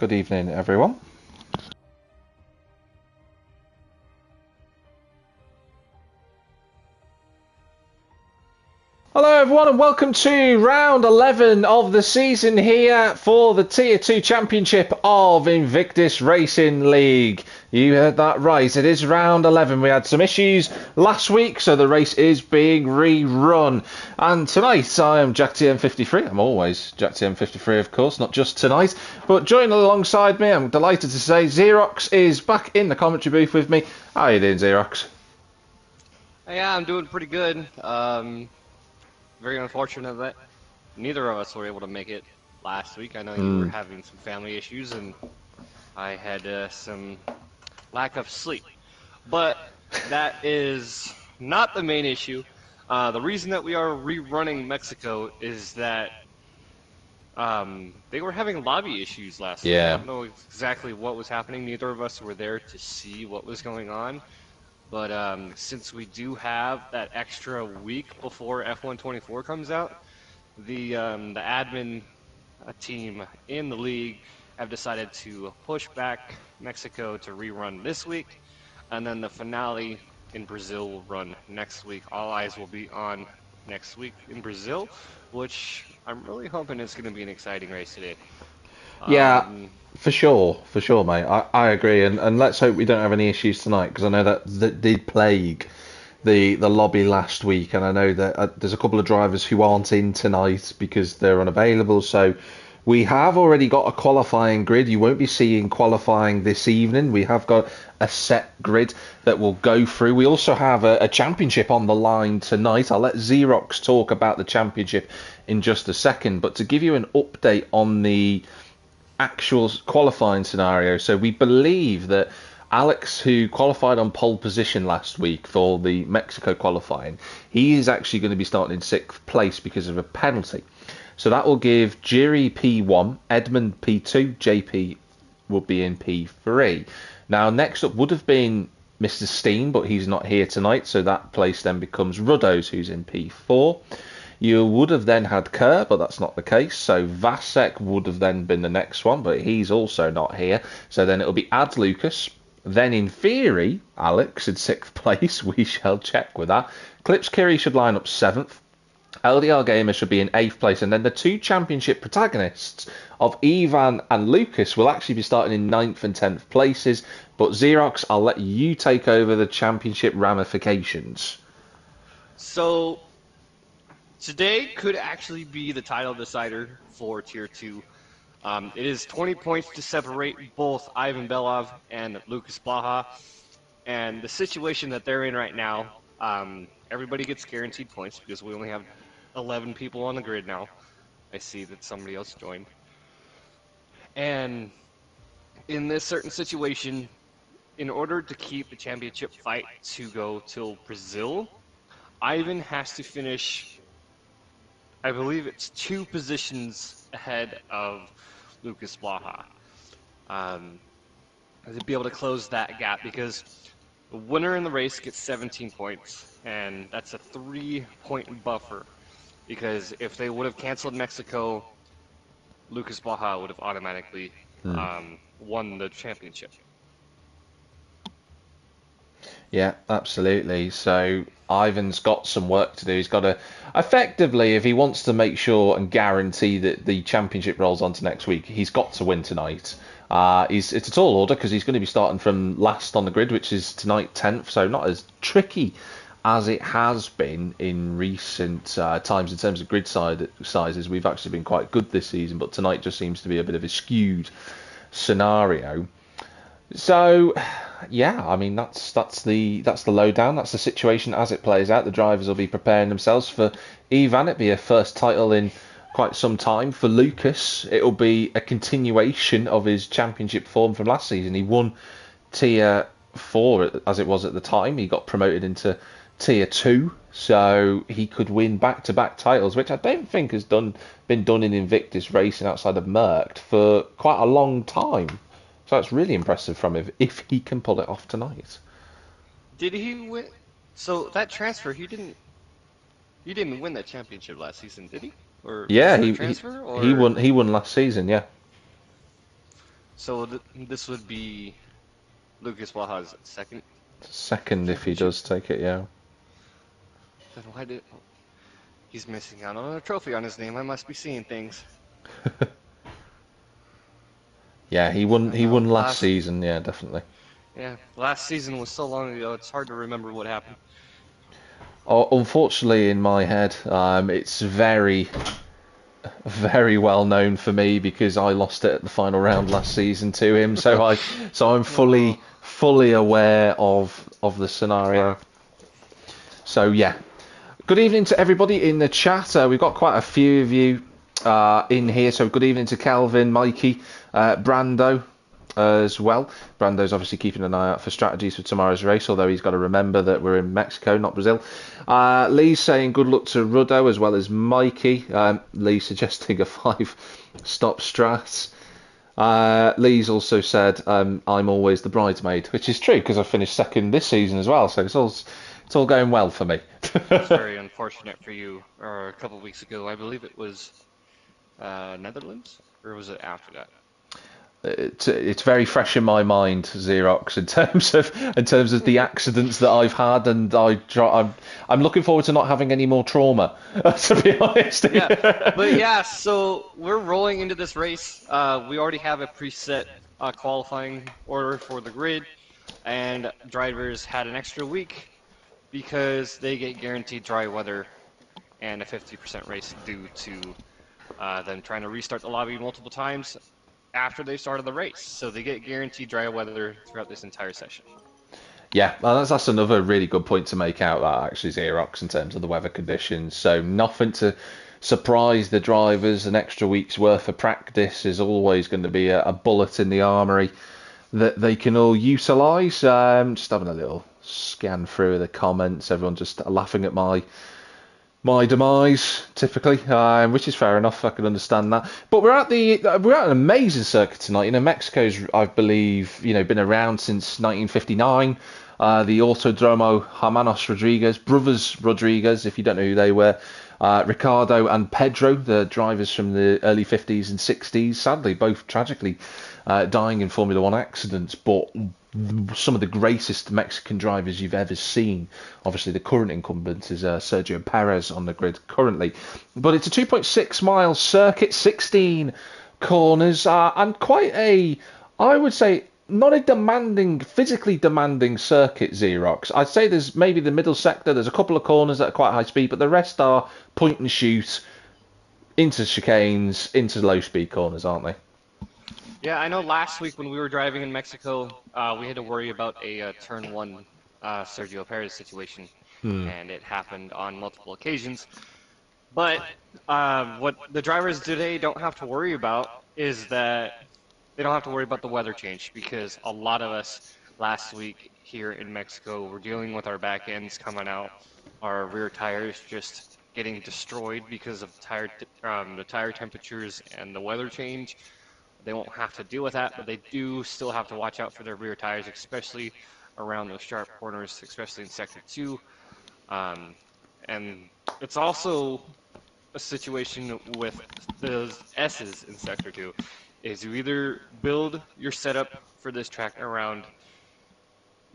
Good evening, everyone. Hello, everyone, and welcome to round 11 of the season here for the Tier 2 Championship of Invictus Racing League. You heard that right. It is round 11. We had some issues last week, so the race is being rerun. And tonight, I am Jack TM53. I'm always Jack TM53, of course, not just tonight. But joining alongside me, I'm delighted to say, Xerox is back in the commentary booth with me. How are you doing, Xerox? Yeah, I'm doing pretty good. Very unfortunate that neither of us were able to make it last week. I know you were having some family issues, and I had some lack of sleep. But that is not the main issue. The reason that we are rerunning Mexico is that they were having lobby issues last week. I Yeah. don't know exactly what was happening. Neither of us were there to see what was going on. But since we do have that extra week before F124 comes out, the admin team in the league have decided to push back Mexico to rerun this week, and then the finale in Brazil will run next week. All eyes will be on next week in Brazil, which I'm really hoping is going to be an exciting race today. Yeah, for sure, mate. I agree, and let's hope we don't have any issues tonight because I know that did plague the lobby last week, and I know that there's a couple of drivers who aren't in tonight because they're unavailable. So we have already got a qualifying grid. You won't be seeing qualifying this evening. We have got a set grid that we'll go through. We also have a championship on the line tonight. I'll let Xerox talk about the championship in just a second, but to give you an update on the actual qualifying scenario. So we believe that Alex, who qualified on pole position last week for the Mexico qualifying, he is actually going to be starting in 6th place because of a penalty. So that will give Jiri P1, Edmund P2, JP will be in P3. Now, next up would have been Mr. Steen, but he's not here tonight, so that place then becomes Ruddos, who's in P4. You would have then had Kerr, but that's not the case. So Vasek would have then been the next one, but he's also not here. So then it'll be Ad Lucas. Then in theory, Alex in 6th place. We shall check with that. Clips Kiri should line up 7th. LDR Gamer should be in 8th place. And then the two championship protagonists of Ivan and Lucas will actually be starting in 9th and 10th places. But Xerox, I'll let you take over the championship ramifications. So today could actually be the title decider for Tier 2. It is 20 points to separate both Ivan Belov and Lucas Blaha. And the situation that they're in right now, everybody gets guaranteed points because we only have 11 people on the grid now. I see that somebody else joined. And in this certain situation, in order to keep the championship fight to go till Brazil, Ivan has to finish, I believe it's 2 positions ahead of Lucas Blaha to be able to close that gap, because the winner in the race gets 17 points, and that's a 3-point buffer, because if they would have canceled Mexico, Lucas Blaha would have automatically won the championship. Yeah, absolutely. So Ivan's got some work to do. He's got to, effectively, if he wants to make sure and guarantee that the championship rolls on to next week, he's got to win tonight. It's a tall order because he's going to be starting from last on the grid, which is tonight 10th, so not as tricky as it has been in recent times in terms of grid sizes. We've actually been quite good this season, but tonight just seems to be a bit of a skewed scenario. So, yeah, I mean that's the lowdown. That's the situation as it plays out. The drivers will be preparing themselves for Ivan. It'll be a first title in quite some time. For Lucas, it'll be a continuation of his championship form from last season. He won Tier 4 as it was at the time. He got promoted into Tier 2, so he could win back-to-back titles, which I don't think has been done in Invictus racing outside of Mercked for quite a long time. So it's really impressive from him if he can pull it off tonight. Did he win? So that transfer, he didn't win that championship last season, did he? Or Yeah, was it a transfer? he won last season. Yeah. So this would be Lucas Waha's second Second if he championship. does take it, yeah. Then why did he's missing out on a trophy on his name? I must be seeing things. Yeah, he won. I He know. won last season. Yeah, definitely. Yeah, last season was so long ago. It's hard to remember what happened. Oh, unfortunately, in my head, it's very, very well known for me because I lost it at the final round last season to him. So I'm fully aware of the scenario. So yeah, good evening to everybody in the chat. We've got quite a few of you in here. So good evening to Kelvin, Mikey, Brando as well. Brando's obviously keeping an eye out for strategies for tomorrow's race, although he's got to remember that we're in Mexico, not Brazil. Lee's saying good luck to Ruddo as well as Mikey. Lee suggesting a 5-stop strat. Lee's also said I'm always the bridesmaid, which is true because I finished second this season as well, so it's all going well for me. It's very unfortunate for you. Or a couple of weeks ago, I believe it was Netherlands, or was it after that? It's very fresh in my mind, Xerox, in terms of the accidents that I've had, and I'm looking forward to not having any more trauma, to be honest. Yeah, but yeah, so we're rolling into this race. We already have a preset qualifying order for the grid, and drivers had an extra week because they get guaranteed dry weather and a 50% race due to them trying to restart the lobby multiple times after they started the race. So they get guaranteed dry weather throughout this entire session. Yeah, well, that's another really good point to make out, that actually, Xerox, in terms of the weather conditions. So nothing to surprise the drivers. An extra week's worth of practice is always going to be a bullet in the armoury that they can all utilise. Just having a little scan through the comments. Everyone just laughing at my demise, typically, which is fair enough. I can understand that. But we're at an amazing circuit tonight. You know, Mexico's, I believe, been around since 1959. The Autodromo Hermanos Rodriguez, brothers Rodriguez, if you don't know who they were, Ricardo and Pedro, the drivers from the early 50s and 60s, sadly both tragically dying in Formula One accidents, but some of the greatest Mexican drivers you've ever seen. Obviously, the current incumbent is Sergio Perez on the grid currently. But it's a 2.6 mile circuit, 16 corners, and quite I would say, not a physically demanding circuit, Xerox. I'd say there's maybe the middle sector, there's a couple of corners that are quite high speed, but the rest are point and shoot, into chicanes, into low speed corners, aren't they? Yeah, I know last week when we were driving in Mexico, we had to worry about a turn one Sergio Perez situation, and it happened on multiple occasions. But what the drivers today don't have to worry about is that they don't have to worry about the weather change, because a lot of us last week here in Mexico were dealing with our back ends coming out, our rear tires just getting destroyed because of the tire temperatures and the weather change. They won't have to deal with that, but they do still have to watch out for their rear tires, especially around those sharp corners, especially in Sector 2. And it's also a situation with those S's in Sector 2, is you either build your setup for this track around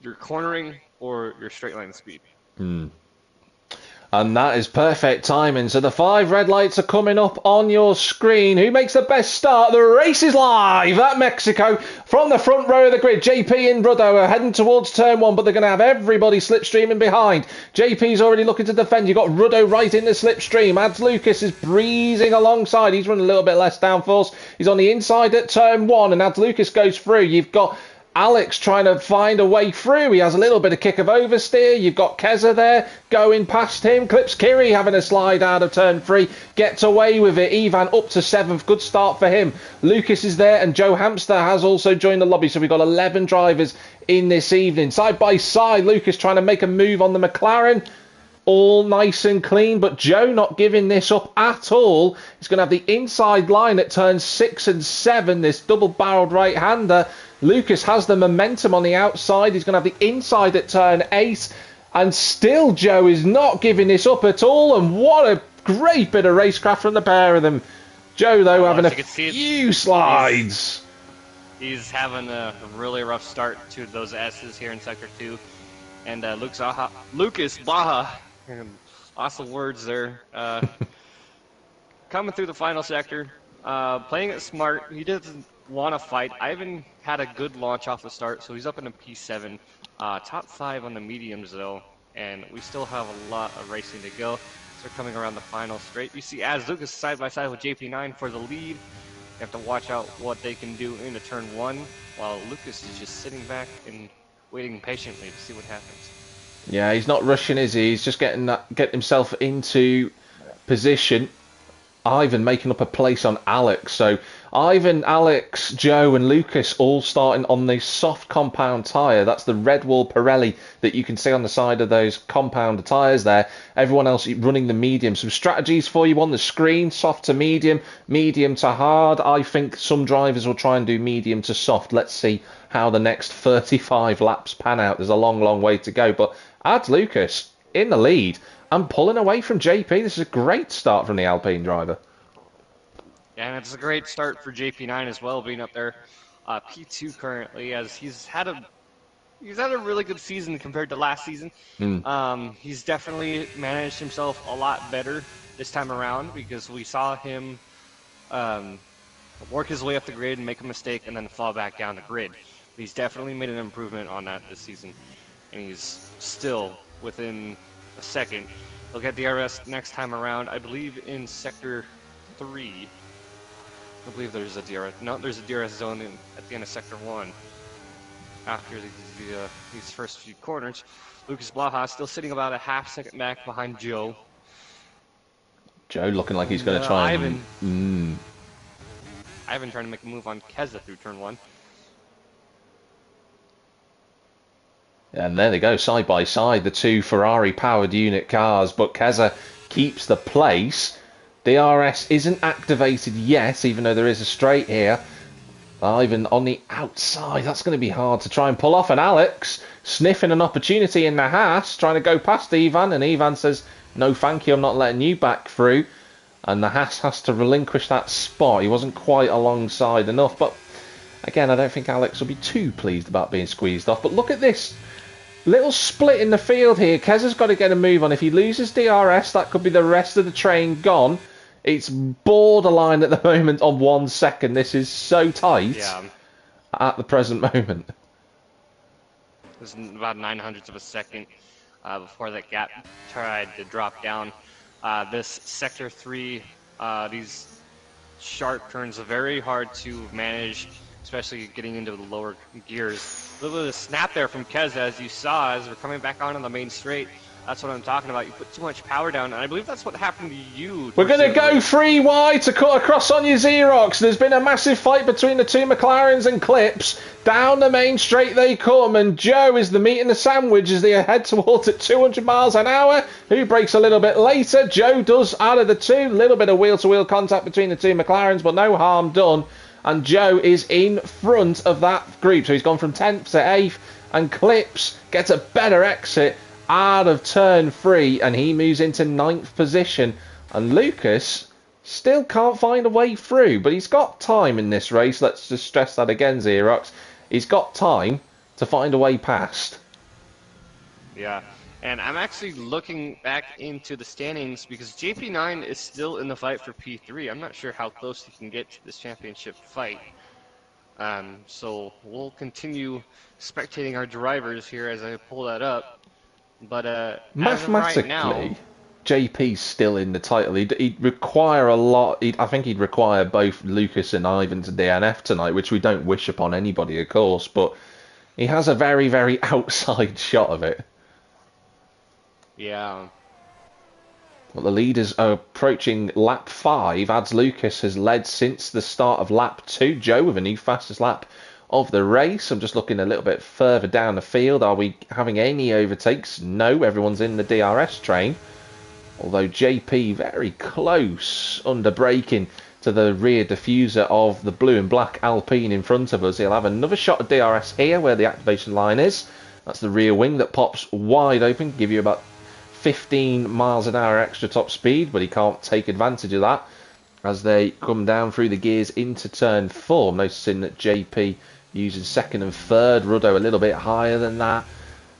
your cornering or your straight line speed. And that is perfect timing. So the 5 red lights are coming up on your screen. Who makes the best start? The race is live at Mexico from the front row of the grid. JP and Ruddo are heading towards turn 1, but they're going to have everybody slipstreaming behind. JP's already looking to defend. You've got Ruddo right in the slipstream. Ads Lucas is breezing alongside. He's running a little bit less downforce. He's on the inside at turn 1, and Ads Lucas goes through. You've got Alex trying to find a way through. He has a little bit of kick of oversteer. You've got Keza there going past him. Clips Kiri having a slide out of turn 3. Gets away with it. Ivan up to 7th. Good start for him. Lucas is there, and Joe Hamster has also joined the lobby. So we've got 11 drivers in this evening. Side by side, Lucas trying to make a move on the McLaren. All nice and clean, but Joe not giving this up at all. He's going to have the inside line at turns 6 and 7, this double-barreled right-hander. Lucas has the momentum on the outside. He's going to have the inside at turn 8, and still Joe is not giving this up at all, and what a great bit of racecraft from the pair of them. Joe, though, having a few slides. He's having a really rough start to those S's here in Sector 2. And Lucas Baja, awesome words there, coming through the final sector, playing it smart. He doesn't want to fight. Ivan had a good launch off the start, so he's up in a P7. Top 5 on the mediums, though, and we still have a lot of racing to go. So we're coming around the final straight. You see as Lucas side by side with JP9 for the lead. You have to watch out what they can do into turn 1, while Lucas is just sitting back and waiting patiently to see what happens. Yeah, he's not rushing, is he? He's just getting himself into position. Ivan making up a place on Alex. So Ivan, Alex, Joe and Lucas all starting on the soft compound tyre. That's the Redwall Pirelli that you can see on the side of those compound tyres there. Everyone else running the medium. Some strategies for you on the screen. Soft to medium, medium to hard. I think some drivers will try and do medium to soft. Let's see how the next 35 laps pan out. There's a long, long way to go. But Ads Lucas in the lead and pulling away from JP. This is a great start from the Alpine driver. Yeah, and it's a great start for JP9 as well, being up there P2 currently, as he's had a really good season compared to last season. He's definitely managed himself a lot better this time around, because we saw him work his way up the grid and make a mistake and then fall back down the grid. He's definitely made an improvement on that this season, and he's still within a second. He'll get DRS next time around, I believe in Sector 3. I believe there's a DRS. No, there's a DRS zone at the end of Sector 1. After these first few corners, Lucas Blaha still sitting about a half second back behind Joe. Joe looking like he's going to try Ivan trying to make a move on Keza through turn 1. And there they go, side by side, the two Ferrari-powered unit cars, but Keza keeps the place. DRS isn't activated yet, even though there is a straight here. Ivan on the outside, that's going to be hard to try and pull off. And Alex sniffing an opportunity in the Haas, trying to go past Ivan, and Ivan says, no thank you, I'm not letting you back through. And the Haas has to relinquish that spot. He wasn't quite alongside enough, but again, I don't think Alex will be too pleased about being squeezed off. But look at this little split in the field here. Keza's got to get a move on. If he loses DRS, that could be the rest of the train gone. It's borderline at the moment on 1 second. This is so tight at the present moment. There's about 900ths of a second before that gap tried to drop down. This Sector 3, these sharp turns are very hard to manage, especially getting into the lower gears. A little bit of a snap there from Keza, as you saw, as we're coming back on the main straight. That's what I'm talking about. You put too much power down, and I believe that's what happened to you. We're going to go 3 wide to cut across on your Xerox. There's been a massive fight between the two McLarens and Clips. Down the main straight they come, and Joe is the meat in the sandwich as they head towards at 200 miles an hour. Who breaks a little bit later? Joe does out of the two. Little bit of wheel-to-wheel contact between the two McLarens, but no harm done. And Joe is in front of that group. So he's gone from 10th to 8th, and Clips gets a better exit out of turn 3, and he moves into 9th position. And Lucas still can't find a way through, but he's got time in this race. Let's just stress that again, Xerox. He's got time to find a way past. Yeah, and I'm actually looking back into the standings because JP9 is still in the fight for P3. I'm not sure how close he can get to this championship fight. So we'll continue spectating our drivers here as I pull that up. But mathematically, as of right now, JP's still in the title. He'd require a lot. I think he'd require both Lucas and Ivan to DNF tonight, which we don't wish upon anybody, of course. But he has a very, very outside shot of it. Yeah. Well, the leaders are approaching lap 5. Ads Lucas has led since the start of lap 2. Joe with a new fastest lap of the race. I'm just looking a little bit further down the field. Are we having any overtakes? No, everyone's in the DRS train. Although JP very close under braking to the rear diffuser of the blue and black Alpine in front of us. He'll have another shot of DRS here where the activation line is. That's the rear wing that pops wide open, give you about 15 miles an hour extra top speed, but he can't take advantage of that as they come down through the gears into turn 4. Noticing that JP using second and third, Ruddo a little bit higher than that.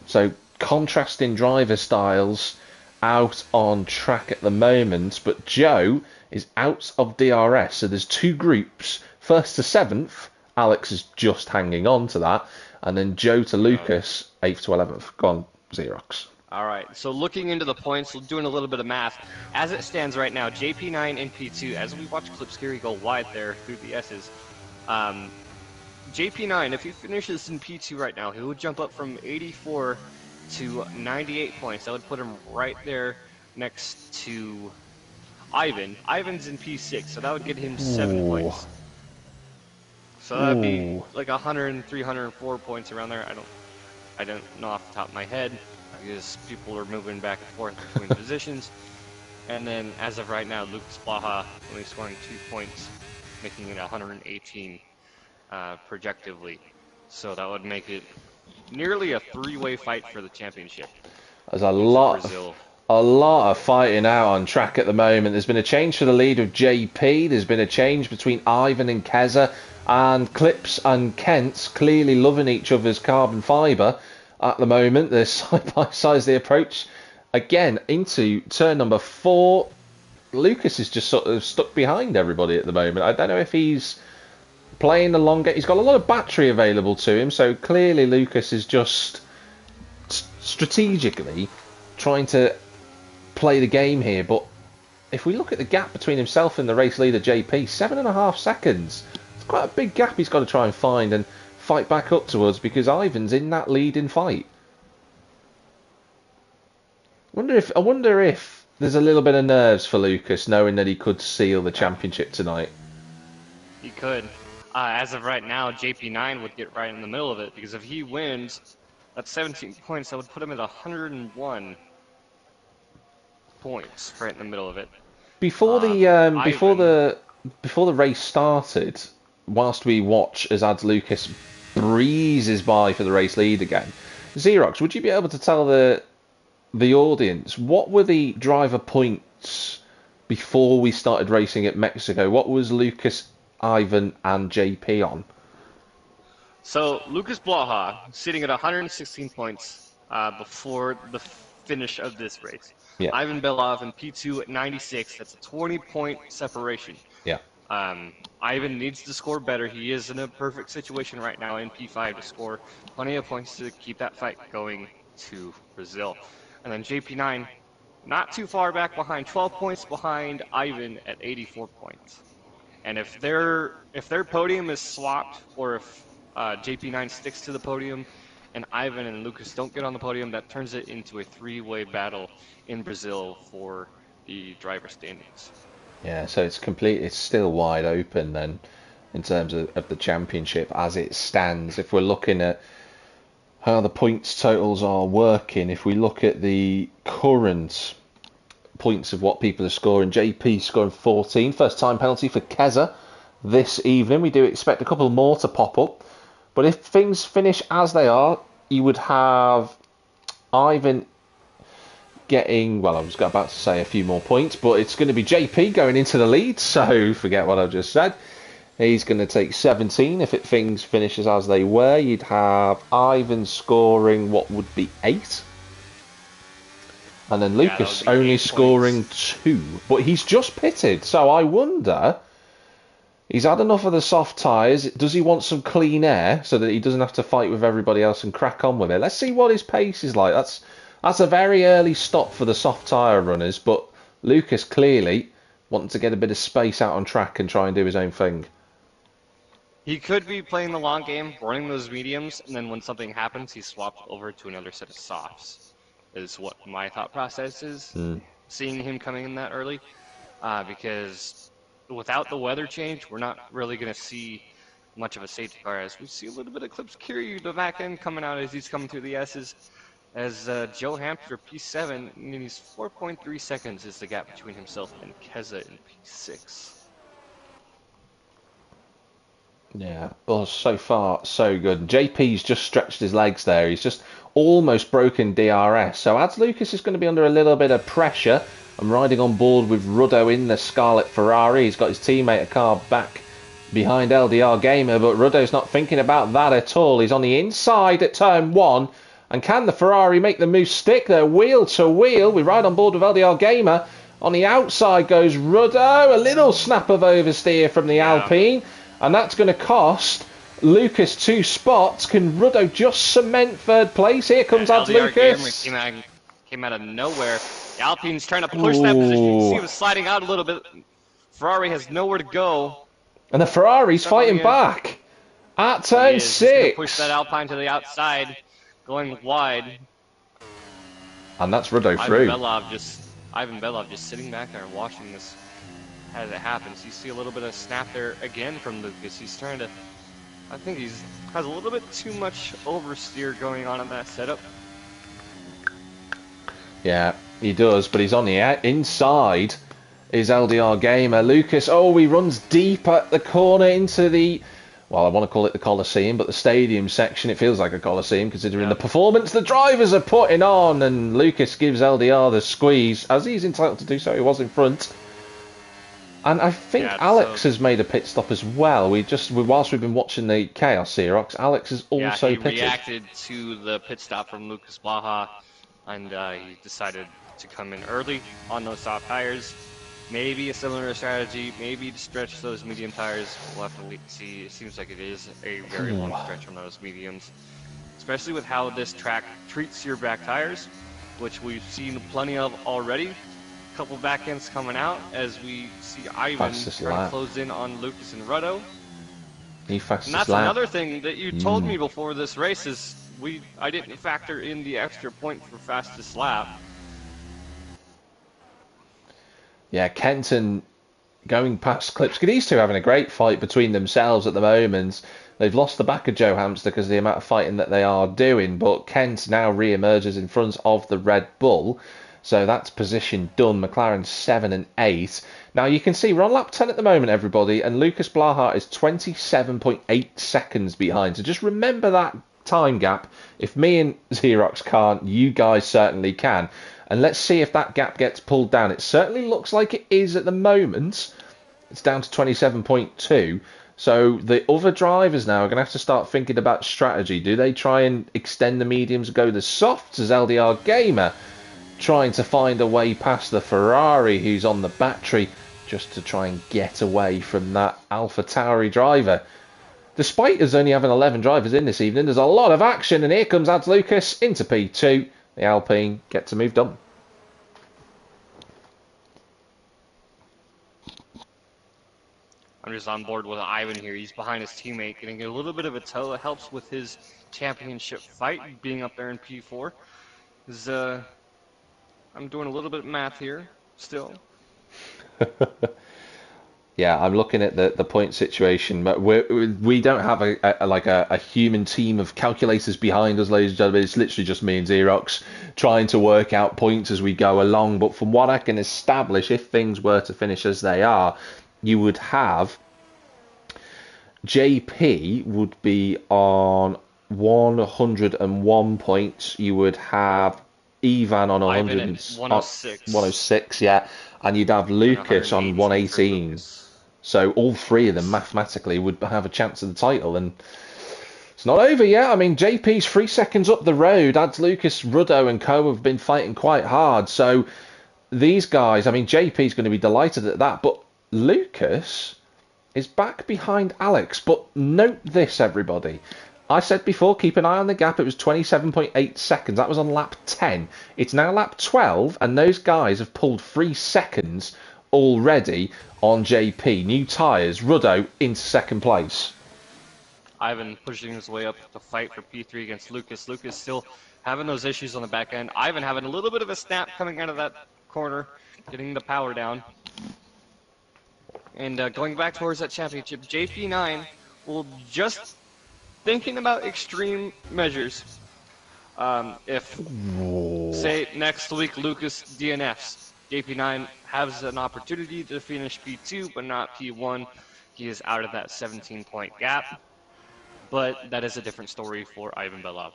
So contrasting driver styles out on track at the moment, but Joe is out of DRS, so there's 2 groups, 1st to 7th. Alex is just hanging on to that, and then Joe to Lucas, 8th to 11th. Go on, Xerox. All right, so looking into the points, doing a little bit of math, as it stands right now, JP9 and P2, as we watch Clip Scary go wide there through the S's, JP9, if he finishes in P2 right now, he would jump up from 84 to 98 points. That would put him right there next to Ivan. Ivan's in P6, so that would get him 7 points. So that would be like 103, 104 points around there. I don't know off the top of my head because people are moving back and forth between positions. And then as of right now, Lucas Blaha only scoring 2 points, making it 118 projectively. So that would make it nearly a 3-way fight for the championship. There's a lot of fighting out on track at the moment. There's been a change for the lead of JP. There's been a change between Ivan and Keza. And Clips and Kent clearly loving each other's carbon fibre at the moment. They're side by side as they approach. Again, into turn number 4. Lucas is just sort of stuck behind everybody at the moment. I don't know if he's playing the long game. He's got a lot of battery available to him, so clearly Lucas is just strategically trying to play the game here. But if we look at the gap between himself and the race leader JP, 7.5 seconds. It's quite a big gap he's got to try and find and fight back up towards, because Ivan's in that leading fight. I wonder if there's a little bit of nerves for Lucas, knowing that he could seal the championship tonight. He could. As of right now, JP9 would get right in the middle of it, because if he wins, that's 17 points. That would put him at 101 points, right in the middle of it. Before the race started, whilst we watch as Ads Lucas breezes by for the race lead again, Xerox, would you be able to tell the audience what were the driver points before we started racing at Mexico? What was Lucas, Ivan, and JP on? So Lucas Blaha sitting at 116 points before the finish of this race. Yeah. Ivan Belov in P2 at 96. That's a 20-point separation. Yeah. Ivan needs to score better. He is in a perfect situation right now in P5 to score plenty of points to keep that fight going to Brazil. And then JP9, not too far back behind, 12 points behind Ivan at 84 points. And if their podium is swapped, or if JP9 sticks to the podium and Ivan and Lucas don't get on the podium, that turns it into a 3-way battle in Brazil for the driver standings. Yeah, so it's still wide open then in terms of the championship as it stands. If we're looking at how the points totals are working, if we look at the current points of what people are scoring, JP scoring 14, first time penalty for Keza this evening. We do expect a couple more to pop up, but if things finish as they are, you would have Ivan getting, well, I was about to say a few more points, but it's going to be JP going into the lead, so forget what I just said. He's going to take 17 if things finishes as they were. You'd have Ivan scoring what would be 8. And then Lucas only scoring 2. But he's just pitted, so I wonder, he's had enough of the soft tyres. Does he want some clean air so that he doesn't have to fight with everybody else and crack on with it? Let's see what his pace is like. That's a very early stop for the soft tyre runners, but Lucas clearly wanting to get a bit of space out on track and try and do his own thing. He could be playing the long game, running those mediums, and then when something happens, he swaps over to another set of softs, is what my thought process is, seeing him coming in that early. Because without the weather change, we're not really going to see much of a safety car, as we see a little bit of Clips Curie, the back end coming out as he's coming through the S's. As Joe Hampshire, P7, and he's 4.3 seconds is the gap between himself and Keza in P6. Yeah, well, so far, so good. JP's just stretched his legs there. He's just almost broken DRS. So Ads Lucas is going to be under a little bit of pressure and riding on board with Ruddo in the Scarlet Ferrari. He's got his teammate a car back behind LDR Gamer, but Ruddo's not thinking about that at all. He's on the inside at turn 1. And can the Ferrari make the move stick there? Wheel to wheel. We ride on board with LDR Gamer. On the outside goes Ruddo. A little snap of oversteer from the Alpine. And that's going to cost Lucas 2 spots. Can Ruddo just cement third place? Here comes Ads Lucas. Came out of nowhere. The Alpine's trying to push that position. You can see him sliding out a little bit. Ferrari has nowhere to go. And the Ferrari's fighting back at turn 6. Push that Alpine to the outside, going wide. And that's Ruddo through. Ivan Belov just sitting back there and watching this as it happens. You see a little bit of snap there again from Lucas. He's trying to, I think has a little bit too much oversteer going on in that setup. Yeah, he does, but he's on the inside. Is LDR Gamer. Lucas, he runs deep at the corner into the, well, I want to call it the Coliseum, but the stadium section. It feels like a Coliseum considering the performance the drivers are putting on, and Lucas gives LDR the squeeze, as he's entitled to do so. He was in front. And I think Alex has made a pit stop as well. Whilst we've been watching the Chaos Xerox, Alex has also pitted. He reacted to the pit stop from Lucas Blaha, and he decided to come in early on those soft tires. Maybe a similar strategy, maybe to stretch those medium tires. We'll have to see. It seems like it is a very long stretch on those mediums, especially with how this track treats your back tires, which we've seen plenty of already. A couple back ends coming out as we see Ivan trying to close in on Lucas and Ruddo. And that's another thing that you told me before this race is I didn't factor in the extra point for fastest lap. Yeah, Kenton going past Klipska. These two having a great fight between themselves at the moment. They've lost the back of Joe Hamster because of the amount of fighting that they are doing, but Kent now re-emerges in front of the Red Bull. So that's position done. McLaren 7 and 8. Now you can see we're on lap 10 at the moment, everybody, and Lucas Blaha is 27.8 seconds behind. So just remember that time gap. If me and Xerox can't, you guys certainly can. And let's see if that gap gets pulled down. It certainly looks like it is at the moment. It's down to 27.2. So the other drivers now are going to have to start thinking about strategy. Do they try and extend the mediums and go the softs as LDR Gamer, trying to find a way past the Ferrari who's on the battery just to try and get away from that AlphaTauri driver? Despite us only having 11 drivers in this evening, there's a lot of action, and here comes Ads Lucas into P2. The Alpine get to move done. I'm just on board with Ivan here. He's behind his teammate, getting a little bit of a tow. It helps with his championship fight, being up there in P4. I'm doing a little bit of math here, still. Yeah, I'm looking at the point situation, but we don't have a human team of calculators behind us, ladies and gentlemen. It's literally just me and Xerox trying to work out points as we go along. But from what I can establish, if things were to finish as they are, you would have JP would be on 101 points. You would have Ivan on 106, yeah, and you'd have Lucas on 118. So all three of them mathematically would have a chance of the title, and it's not over yet. I mean, JP's 3 seconds up the road. Ads Lucas, Ruddo and co have been fighting quite hard. So these guys, I mean, JP's going to be delighted at that, but Lucas is back behind Alex. But note this, everybody. I said before, keep an eye on the gap. It was 27.8 seconds. That was on lap 10. It's now lap 12, and those guys have pulled 3 seconds already on JP. New tyres. Ruddo into second place. Ivan pushing his way up to fight for P3 against Lucas. Lucas still having those issues on the back end. Ivan having a little bit of a snap coming out of that corner, getting the power down. And going back towards that championship, JP9 will just thinking about extreme measures. If, say, next week Lucas DNFs, JP9 has an opportunity to finish P2, but not P1. He is out of that 17-point gap. But that is a different story for Ivan Belov.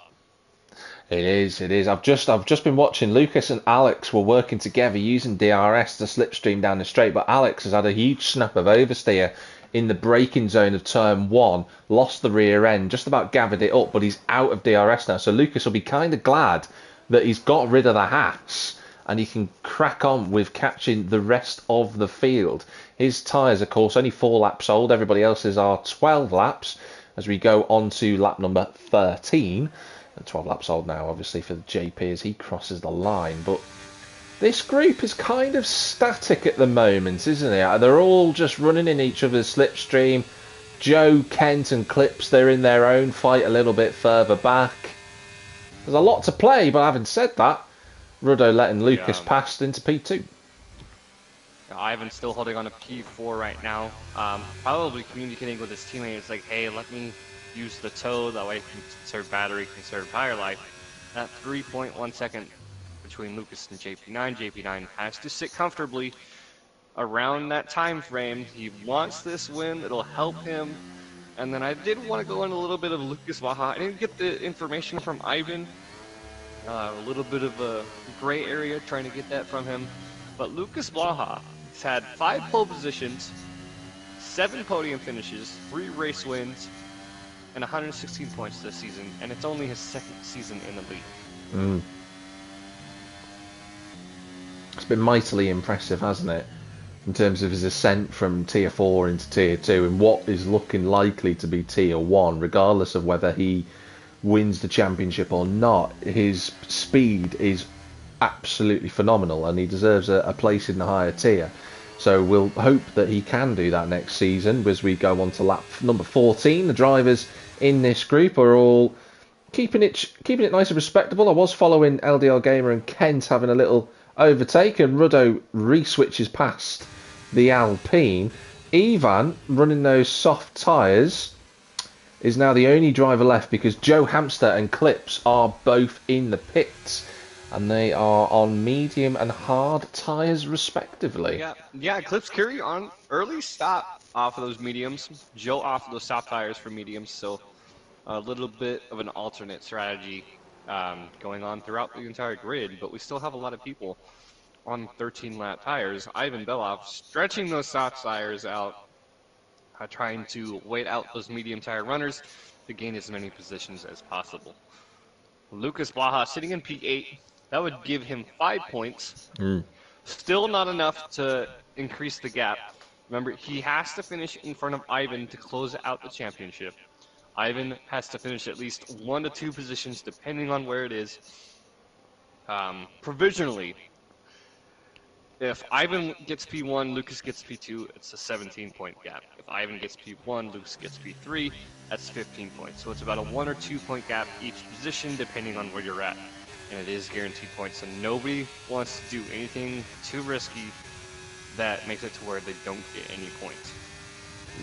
It is, it is. I've just been watching. Lucas and Alex were working together using DRS to slipstream down the straight, but Alex has had a huge snap of oversteer in the braking zone of turn one, lost the rear end, just about gathered it up, but he's out of DRS now. So Lucas will be kind of glad that he's got rid of the hats and he can crack on with catching the rest of the field. His tyres, of course, only 4 laps old. Everybody else's are 12 laps as we go on to lap number 13. And 12 laps old now, obviously, for the JP as he crosses the line. But this group is kind of static at the moment, isn't it? They're all just running in each other's slipstream. Joe, Kent and Clips, they're in their own fight a little bit further back. There's a lot to play, but having said that, Ruddo letting Lucas pass into P2. Ivan's still holding on to P4 right now. Probably communicating with his teammates like, hey, let me use the toe, that way I can conserve battery, conserve tire life. That 3.1 second between Lucas and JP9. JP9 has to sit comfortably around that time frame. He wants this win, it'll help him. And then I did want to go in a little bit of Lucas Baja. I didn't get the information from Ivan. A little bit of a gray area trying to get that from him. But Lucas Baja has had 5 pole positions, 7 podium finishes, 3 race wins, and 116 points this season, and it's only his 2nd season in the league. It's been mightily impressive, hasn't it? In terms of his ascent from Tier 4 into Tier 2 and what is looking likely to be Tier 1, regardless of whether he wins the championship or not. His speed is absolutely phenomenal and he deserves a place in the higher tier. So we'll hope that he can do that next season as we go on to lap number 14. The drivers in this group are all keeping it nice and respectable. I was following LDR Gamer and Kent having a little overtake and Ruddo re-switches past the Alpine. Ivan, running those soft tyres, is now the only driver left because Joe Hamster and Clips are both in the pits. And they are on medium and hard tyres respectively. Yeah, Clips carry on early stop off of those mediums. Joe off of those soft tires for mediums, so a little bit of an alternate strategy going on throughout the entire grid, but we still have a lot of people on 13-lap tires. Ivan Belov stretching those soft tires out, trying to wait out those medium tire runners to gain as many positions as possible. Lucas Blaha sitting in P8. That would give him 5 points. Still not enough to increase the gap. Remember, he has to finish in front of Ivan to close out the championship. Ivan has to finish at least 1 to 2 positions, depending on where it is. Provisionally, if Ivan gets P1, Lucas gets P2, it's a 17-point gap. If Ivan gets P1, Lucas gets P3, that's 15 points. So it's about a 1 or 2 point gap each position, depending on where you're at. And it is guaranteed points, so nobody wants to do anything too risky that makes it to where they don't get any points.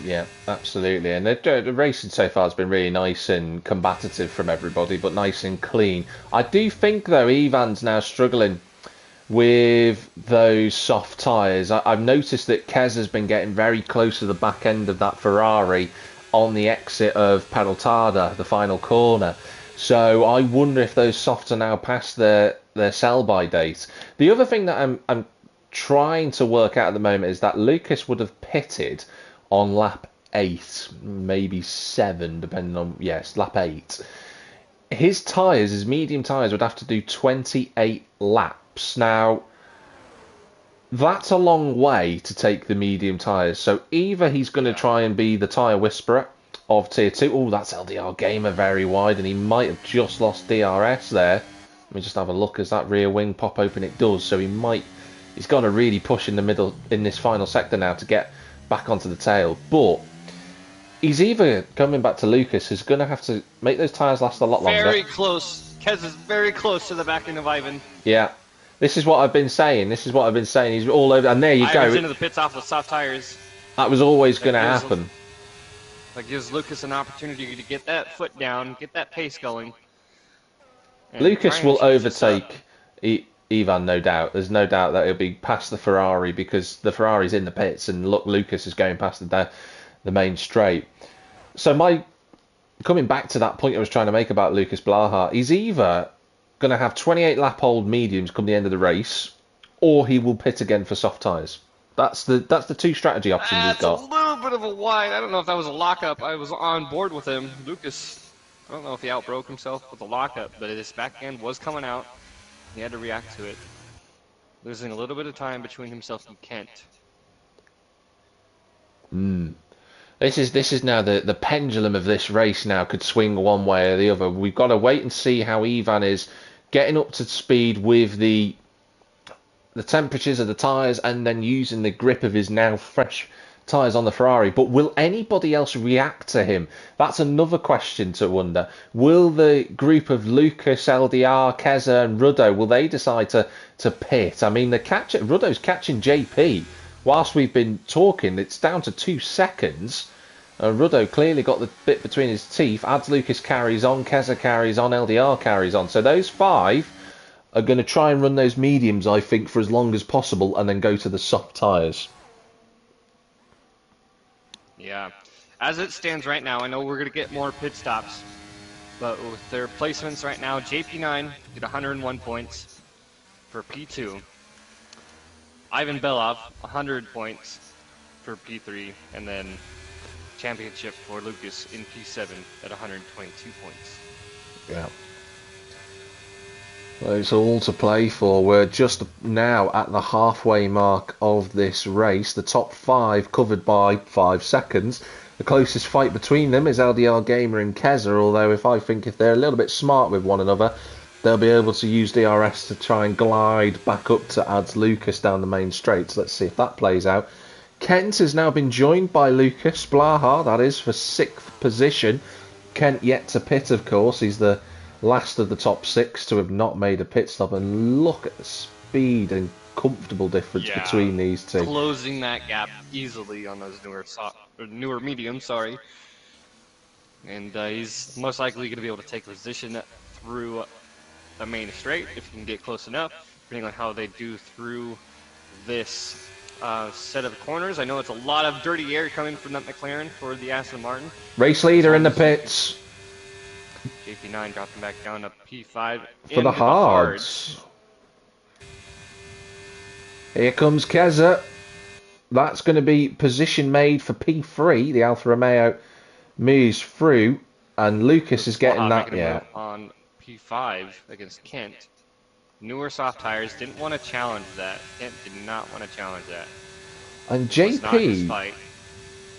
Yeah, absolutely. And the racing so far has been really nice and combative from everybody, but nice and clean. I do think, though, Ivan's now struggling with those soft tyres. I've noticed that Kez has been getting very close to the back end of that Ferrari on the exit of Pedaltada, the final corner. So I wonder if those softs are now past their sell-by date. The other thing that I'm trying to work out at the moment is that Lucas would have pitted on lap 8, maybe 7, depending on, yes, lap 8. His tyres, his medium tyres, would have to do 28 laps. Now, that's a long way to take the medium tyres. So either he's going to try and be the tyre whisperer of Tier 2. Oh, that's LDR Gamer very wide, and he might have just lost DRS there. Let me just have a look as that rear wing pop open. It does, so he's got to really push in the middle in this final sector now to get back onto the tail. But he's either coming back to Lucas, who's going to have to make those tyres last a lot longer. Very close. Kez is very close to the back end of Ivan. Yeah. This is what I've been saying. He's all over, and there you go. Ivan's into the pits off with soft tires. That was always going to happen. That gives Lucas an opportunity to get that foot down, get that pace going. Lucas will overtake Ivan, no doubt. There's no doubt that he'll be past the Ferrari because the Ferrari's in the pits, and look, Lucas is going past the main straight. So my coming back to that point I was trying to make about Lucas Blaha, he's either going to have 28 lap old mediums come the end of the race, or he will pit again for soft tyres. That's the two strategy options he's That's a got. little bit of a wide. I don't know if that was a lockup. I was on board with him. Lucas, I don't know if he outbroke himself with the lockup, but his back end was coming out. He had to react to it, losing a little bit of time between himself and Kent. This is now the pendulum of this race now could swing one way or the other. We've got to wait and see how Ivan is getting up to speed with the temperatures of the tyres and then using the grip of his now fresh tyres on the Ferrari. But will anybody else react to him? That's another question to wonder. Will the group of Lucas, LDR, Keza and Ruddo, will they decide to pit? I mean, Ruddo's catching JP whilst we've been talking. It's down to 2 seconds. Ruddo clearly got the bit between his teeth. Adds Lucas carries on, Keza carries on, LDR carries on. So those 5 are going to try and run those mediums, I think, for as long as possible and then go to the soft tyres. Yeah. As it stands right now, I know we're going to get more pit stops, but with their placements right now, JP9 did 101 points for P2. Ivan Belov, 100 points for P3, and then championship for Lucas in P7 at 122 points. Yeah. Well, it's all to play for. We're just now at the halfway mark of this race. The top 5 covered by 5 seconds. The closest fight between them is LDR Gamer and Keza, although if they're a little bit smart with one another, they'll be able to use DRS to try and glide back up to Ads Lucas down the main straight. So let's see if that plays out. Kent has now been joined by Lucas Blaha, that is, for 6th position. Kent yet to pit, of course. He's the last of the top 6 to have not made a pit stop, and look at the speed and comfortable difference between these two. Closing that gap easily on those newer mediums, sorry. And he's most likely going to be able to take position through the main straight if he can get close enough, depending on how they do through this set of corners. I know it's a lot of dirty air coming from that McLaren for the Aston Martin. Race leader in the pits. JP9 dropping back down to P5 for the hards. Here comes Keza. That's going to be position made for P3. The Alfa Romeo moves through, and Lucas is getting that. Yeah. On P5 against Kent. Newer soft tires, didn't want to challenge that. Kent did not want to challenge that. And JP,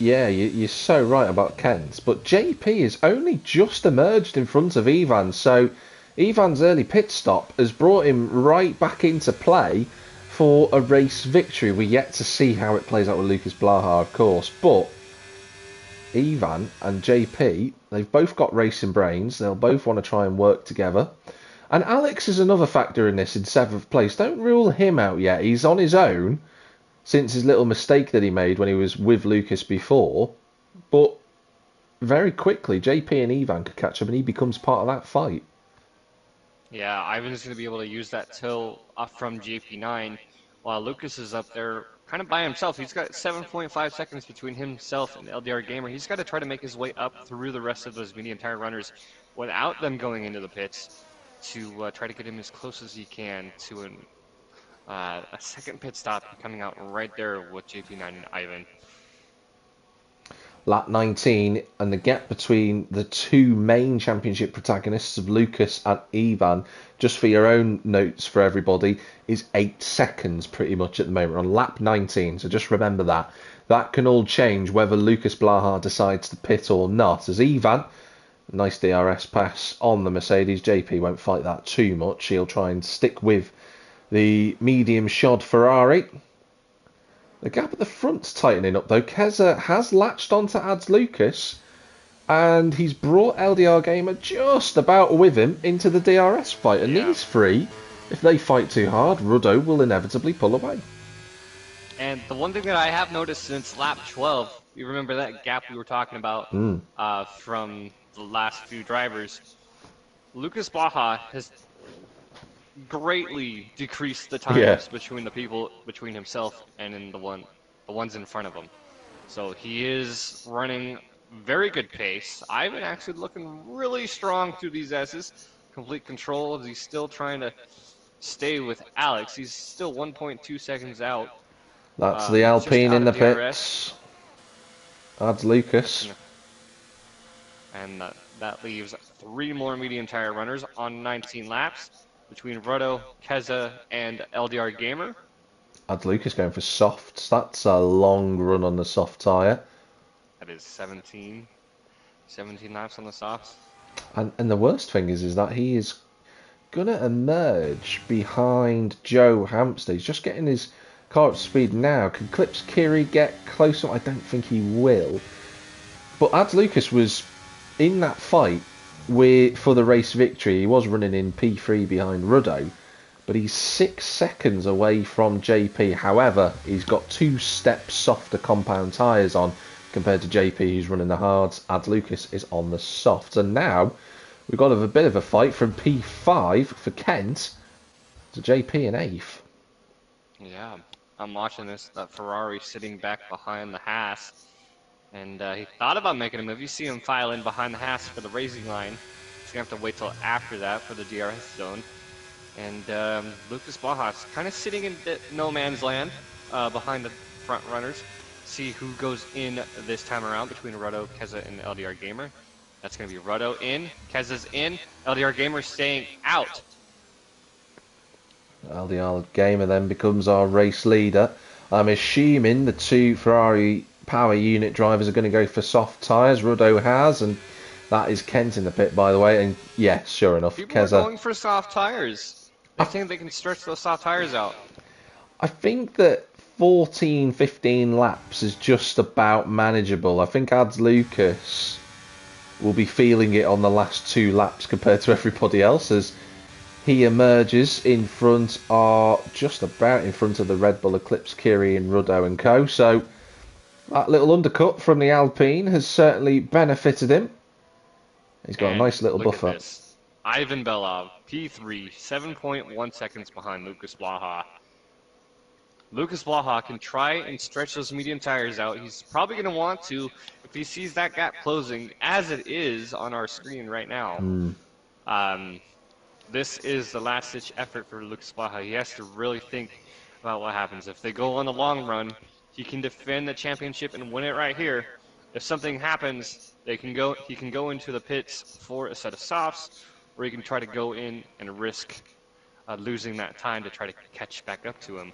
yeah, you're so right about Kent, but JP has only just emerged in front of Ivan, so Ivan's early pit stop has brought him right back into play for a race victory. We're yet to see how it plays out with Lucas Blaha, of course, but Ivan and JP, they've both got racing brains. They'll both want to try and work together. And Alex is another factor in this in 7th place. Don't rule him out yet. He's on his own since his little mistake that he made when he was with Lucas before. But very quickly, JP and Ivan could catch him and he becomes part of that fight. Yeah, Ivan's going to be able to use that till up from JP9 while Lucas is up there kind of by himself. He's got 7.5 seconds between himself and LDR Gamer. He's got to try to make his way up through the rest of those medium tire runners without them going into the pits, to try to get him as close as he can to a second pit stop coming out right there with JP9 and Ivan. Lap 19, and the gap between the two main championship protagonists of Lucas and Ivan, just for your own notes for everybody, is 8 seconds pretty much at the moment. We're on lap 19, so just remember that. That can all change whether Lucas Blaha decides to pit or not, as Ivan, nice DRS pass on the Mercedes. JP won't fight that too much. He'll try and stick with the medium shod Ferrari. The gap at the front's tightening up though. Keza has latched onto Ads Lucas, and he's brought LDR Gamer just about with him into the DRS fight. And these three, if they fight too hard, Ruddo will inevitably pull away. And the one thing that I have noticed since lap 12, you remember that gap we were talking about from the last few drivers, Lucas Blaha has greatly decreased the times between the people, between himself and in the ones in front of him. So he is running very good pace. Ivan actually looking really strong through these S's. Complete control as he's still trying to stay with Alex. He's still 1.2 seconds out. That's the Just Alpine out in the of DRS. pits. Adds Lucas. And that leaves 3 more medium tire runners on 19 laps between Ruddo, Keza, and LDR Gamer. Adds Lucas going for softs. That's a long run on the soft tyre. That is 17 laps on the softs. And the worst thing is that he is going to emerge behind Joe Hampstead. He's just getting his car up to speed now. Can Clips Kiri get closer? I don't think he will. But Ads Lucas was in that fight for the race victory. He was running in P3 behind Ruddo, but he's 6 seconds away from JP. However, he's got 2 steps softer compound tyres on compared to JP, who's running the hards. Ads Lucas is on the softs. And now we've got a bit of a fight from P5 for Kent to JP in 8th. Yeah, I'm watching this. That Ferrari sitting back behind the Haas. And he thought about making a move. You see him file in behind the Haas for the racing line. He's going to have to wait till after that for the DRS zone. And Lucas Blaha's kind of sitting in no man's land behind the front runners. See who goes in this time around between Ruddo, Keza, and LDR Gamer. That's going to be Ruddo in, Keza's in, LDR Gamer staying out. LDR Gamer then becomes our race leader. I'm assuming the 2 Ferrari power unit drivers are going to go for soft tyres. Ruddo has, and that is Kent in the pit, by the way. And yes, sure enough, People Keza are going for soft tyres. I think they can stretch those soft tyres out. I think that 14, 15 laps is just about manageable. I think Ads Lucas will be feeling it on the last 2 laps compared to everybody else as he emerges in front, or just about in front of the Red Bull Eclipse, Kiri and Ruddo and co. So that little undercut from the Alpine has certainly benefited him. He's got a nice little buffer. At this. Ivan Belov, P3, 7.1 seconds behind Lucas Blaha. Lucas Blaha can try and stretch those medium tires out. He's probably going to want to if he sees that gap closing, as it is on our screen right now. This is the last-ditch effort for Lucas Blaha. He has to really think about what happens. If they go on the long run, he can defend the championship and win it right here. If something happens, he can go into the pits for a set of softs, or he can try to go in and risk losing that time to try to catch back up to him.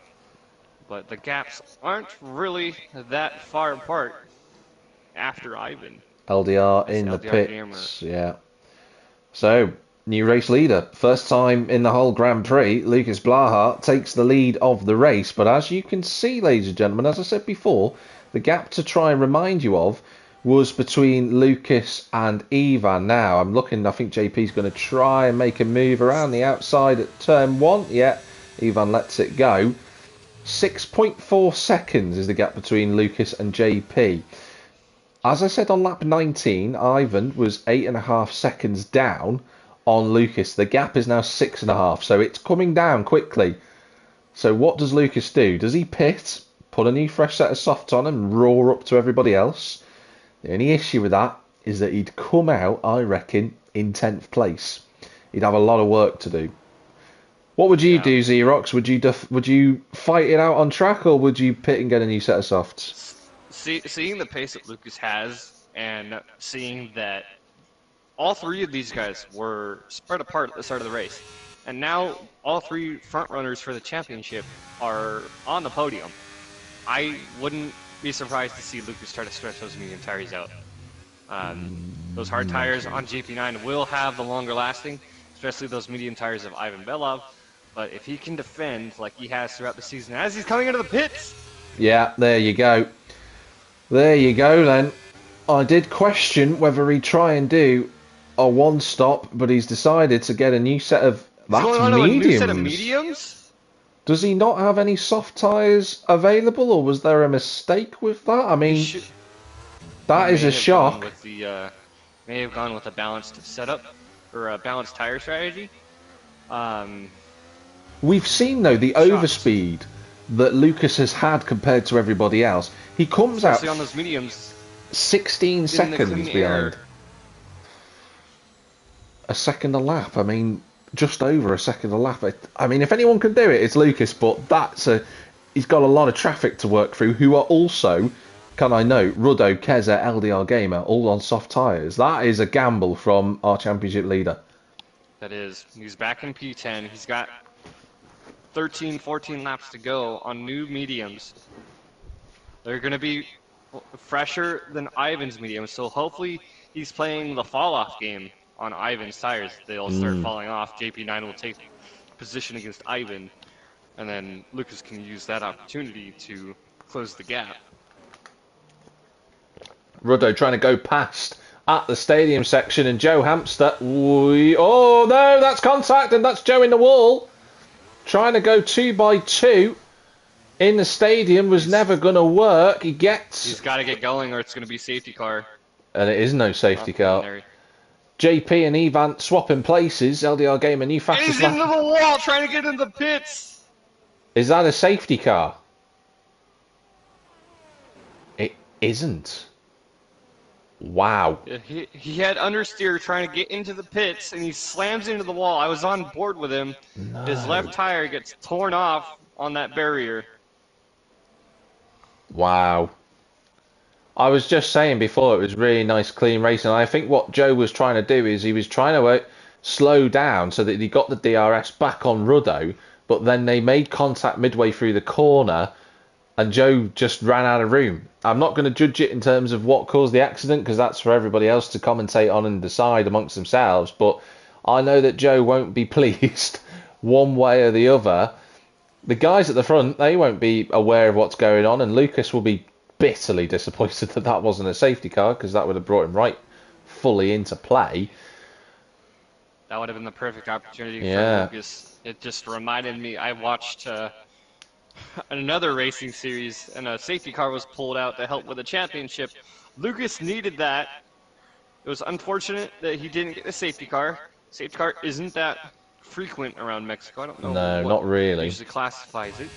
But the gaps aren't really that far apart after Ivan. LDR in the pits, yeah. So, new race leader. First time in the whole Grand Prix, Lucas Blaha takes the lead of the race. But as you can see, ladies and gentlemen, as I said before, the gap to try and remind you of was between Lucas and Ivan. Now, I'm looking, I think JP's going to try and make a move around the outside at turn 1. Yeah, Ivan lets it go. 6.4 seconds is the gap between Lucas and JP. As I said on lap 19, Ivan was 8.5 seconds down on Lucas. The gap is now 6.5, so it's coming down quickly. So what does Lucas do? Does he pit, put a new fresh set of softs on and roar up to everybody else? The only issue with that is that he'd come out, I reckon, in 10th place. He'd have a lot of work to do. What would you do, Xerox? Would you fight it out on track, or would you pit and get a new set of softs? Seeing the pace that Lucas has, and seeing that all 3 of these guys were spread apart at the start of the race, and now all 3 front runners for the championship are on the podium, I wouldn't be surprised to see Lucas try to stretch those medium tires out. Those hard tires on GP9 will have the longer lasting, especially those medium tires of Ivan Belov. But if he can defend like he has throughout the season as he's coming into the pits. Yeah, there you go. There you go then. I did question whether he'd try and do a one stop, but he's decided to get a new set of mediums. A new set of mediums? Does he not have any soft tyres available, or was there a mistake with that? I mean, that is a shock. May have gone with a balanced setup or a balanced tire strategy. We've seen, though, the overspeed that Lucas has had compared to everybody else. He comes especially on those mediums. 16 in the seconds clean behind. air. A second a lap. I mean, just over a second a lap. I mean, if anyone can do it, it's Lucas, but he's got a lot of traffic to work through, who are also, can I note, Ruddo, Keza, LDR Gamer, all on soft tyres. That is a gamble from our championship leader. That is, he's back in P10. He's got 13, 14 laps to go on new mediums. They're going to be fresher than Ivan's mediums, so hopefully he's playing the fall-off game on Ivan's tires. They'll start falling off. JP9 will take position against Ivan, and then Lucas can use that opportunity to close the gap. Ruddo trying to go past at the stadium section, and Joe Hamster. Oh no, that's contact, and that's Joe in the wall. Trying to go 2x2 in the stadium was never going to work. He's got to get going, or it's going to be safety car. And it is no safety car. JP and Ivan swapping places. LDR Gamer new fastest lap. He's into the wall, trying to get into the pits. Is that a safety car? It isn't. Wow. He had understeer trying to get into the pits, and he slams into the wall. I was on board with him. No. His left tire gets torn off on that barrier. Wow. I was just saying before, it was really nice, clean racing. I think what Joe was trying to do is he was trying to slow down so that he got the DRS back on Ruddo, but then they made contact midway through the corner, and Joe just ran out of room. I'm not going to judge it in terms of what caused the accident, because that's for everybody else to commentate on and decide amongst themselves, but I know that Joe won't be pleased one way or the other. The guys at the front, they won't be aware of what's going on, and Lucas will be bitterly disappointed that that wasn't a safety car, because that would have brought him right fully into play. That would have been the perfect opportunity for Lucas. It just reminded me, I watched another racing series, and a safety car was pulled out to help with the championship. Lucas needed that. It was unfortunate that he didn't get the safety car. Safety car isn't that frequent around Mexico. I don't know. No, not really. Usually classifies it.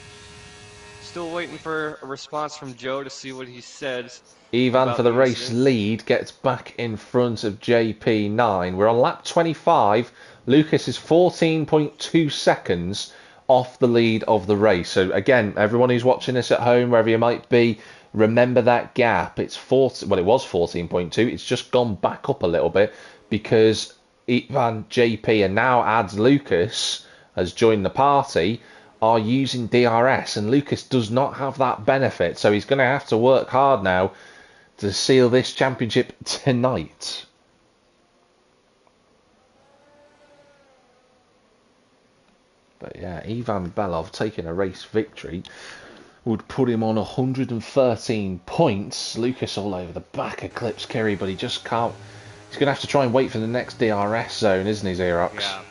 Still waiting for a response from Joe to see what he says. Ivan for the race lead gets back in front of JP9. We're on lap 25. Lucas is 14.2 seconds off the lead of the race. So again, everyone who's watching this at home, wherever you might be, remember that gap. It's 40. Well, it was 14.2. It's just gone back up a little bit because Ivan, JP, and now adds Lucas has joined the party, are using DRS, and Lucas does not have that benefit, so he's going to have to work hard now to seal this championship tonight. But yeah, Ivan Belov taking a race victory would put him on 113 points. Lucas all over the back of Clips Kerry, but he just can't. He's going to have to try and wait for the next DRS zone, isn't he, Xerox? Yeah.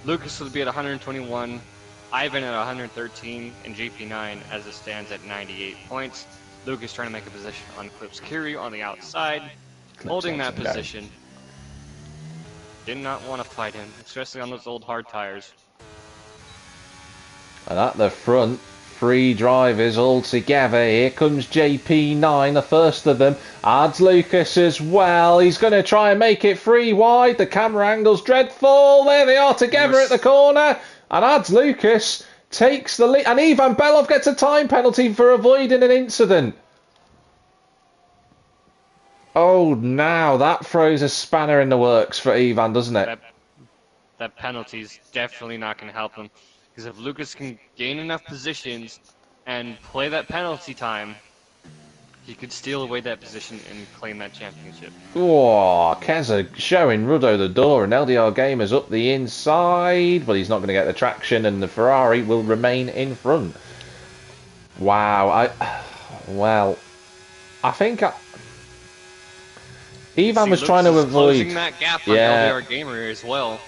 Lucas will be at 121, Ivan at 113, and JP9 as it stands at 98 points. Lucas trying to make a position on Clips Kerry on the outside, holding that position. Did not want to fight him, especially on those old hard tires. And at the front, three drivers all together. Here comes JP9, the first of them. Adds Lucas as well. He's going to try and make it three wide. The camera angle's dreadful. There they are together at the corner. And adds Lucas takes the lead. And Ivan Belov gets a time penalty for avoiding an incident. Oh, now that throws a spanner in the works for Ivan, doesn't it? That penalty's definitely not going to help him. Because if Lucas can gain enough positions and play that penalty time, he could steal away that position and claim that championship. Oh, Keza showing Ruddo the door, and LDR Gamer's up the inside, but he's not going to get the traction, and the Ferrari will remain in front. Wow, I think Ivan was trying to avoid closing that gap on LDR Gamer as well,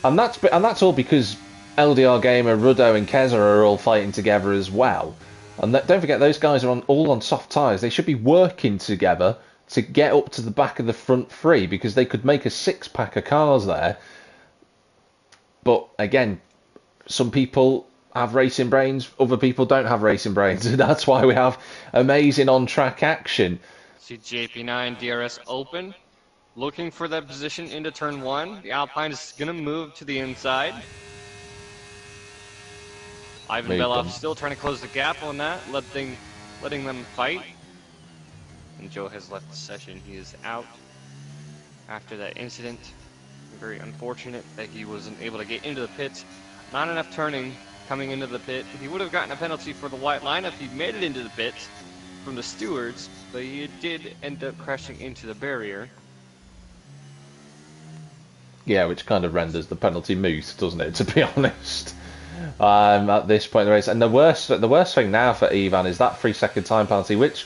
and that's all because LDR Gamer, Ruddo, and Keza are all fighting together as well. And don't forget, those guys are all on soft tyres. They should be working together to get up to the back of the front three, because they could make a six-pack of cars there. But again, some people have racing brains, other people don't have racing brains. And that's why we have amazing on-track action. See JP9 DRS open, looking for that position into turn 1. The Alpine is going to move to the inside. Ivan Belov still trying to close the gap on that, letting them fight. And Joe has left the session. He is out after that incident. Very unfortunate that he wasn't able to get into the pits. Not enough turning coming into the pit. He would have gotten a penalty for the white line if he made it into the pits from the stewards, but he did end up crashing into the barrier. Yeah, which kind of renders the penalty moot, doesn't it, to be honest, at this point in the race. And the worst thing now for Ivan is that 3-second time penalty, which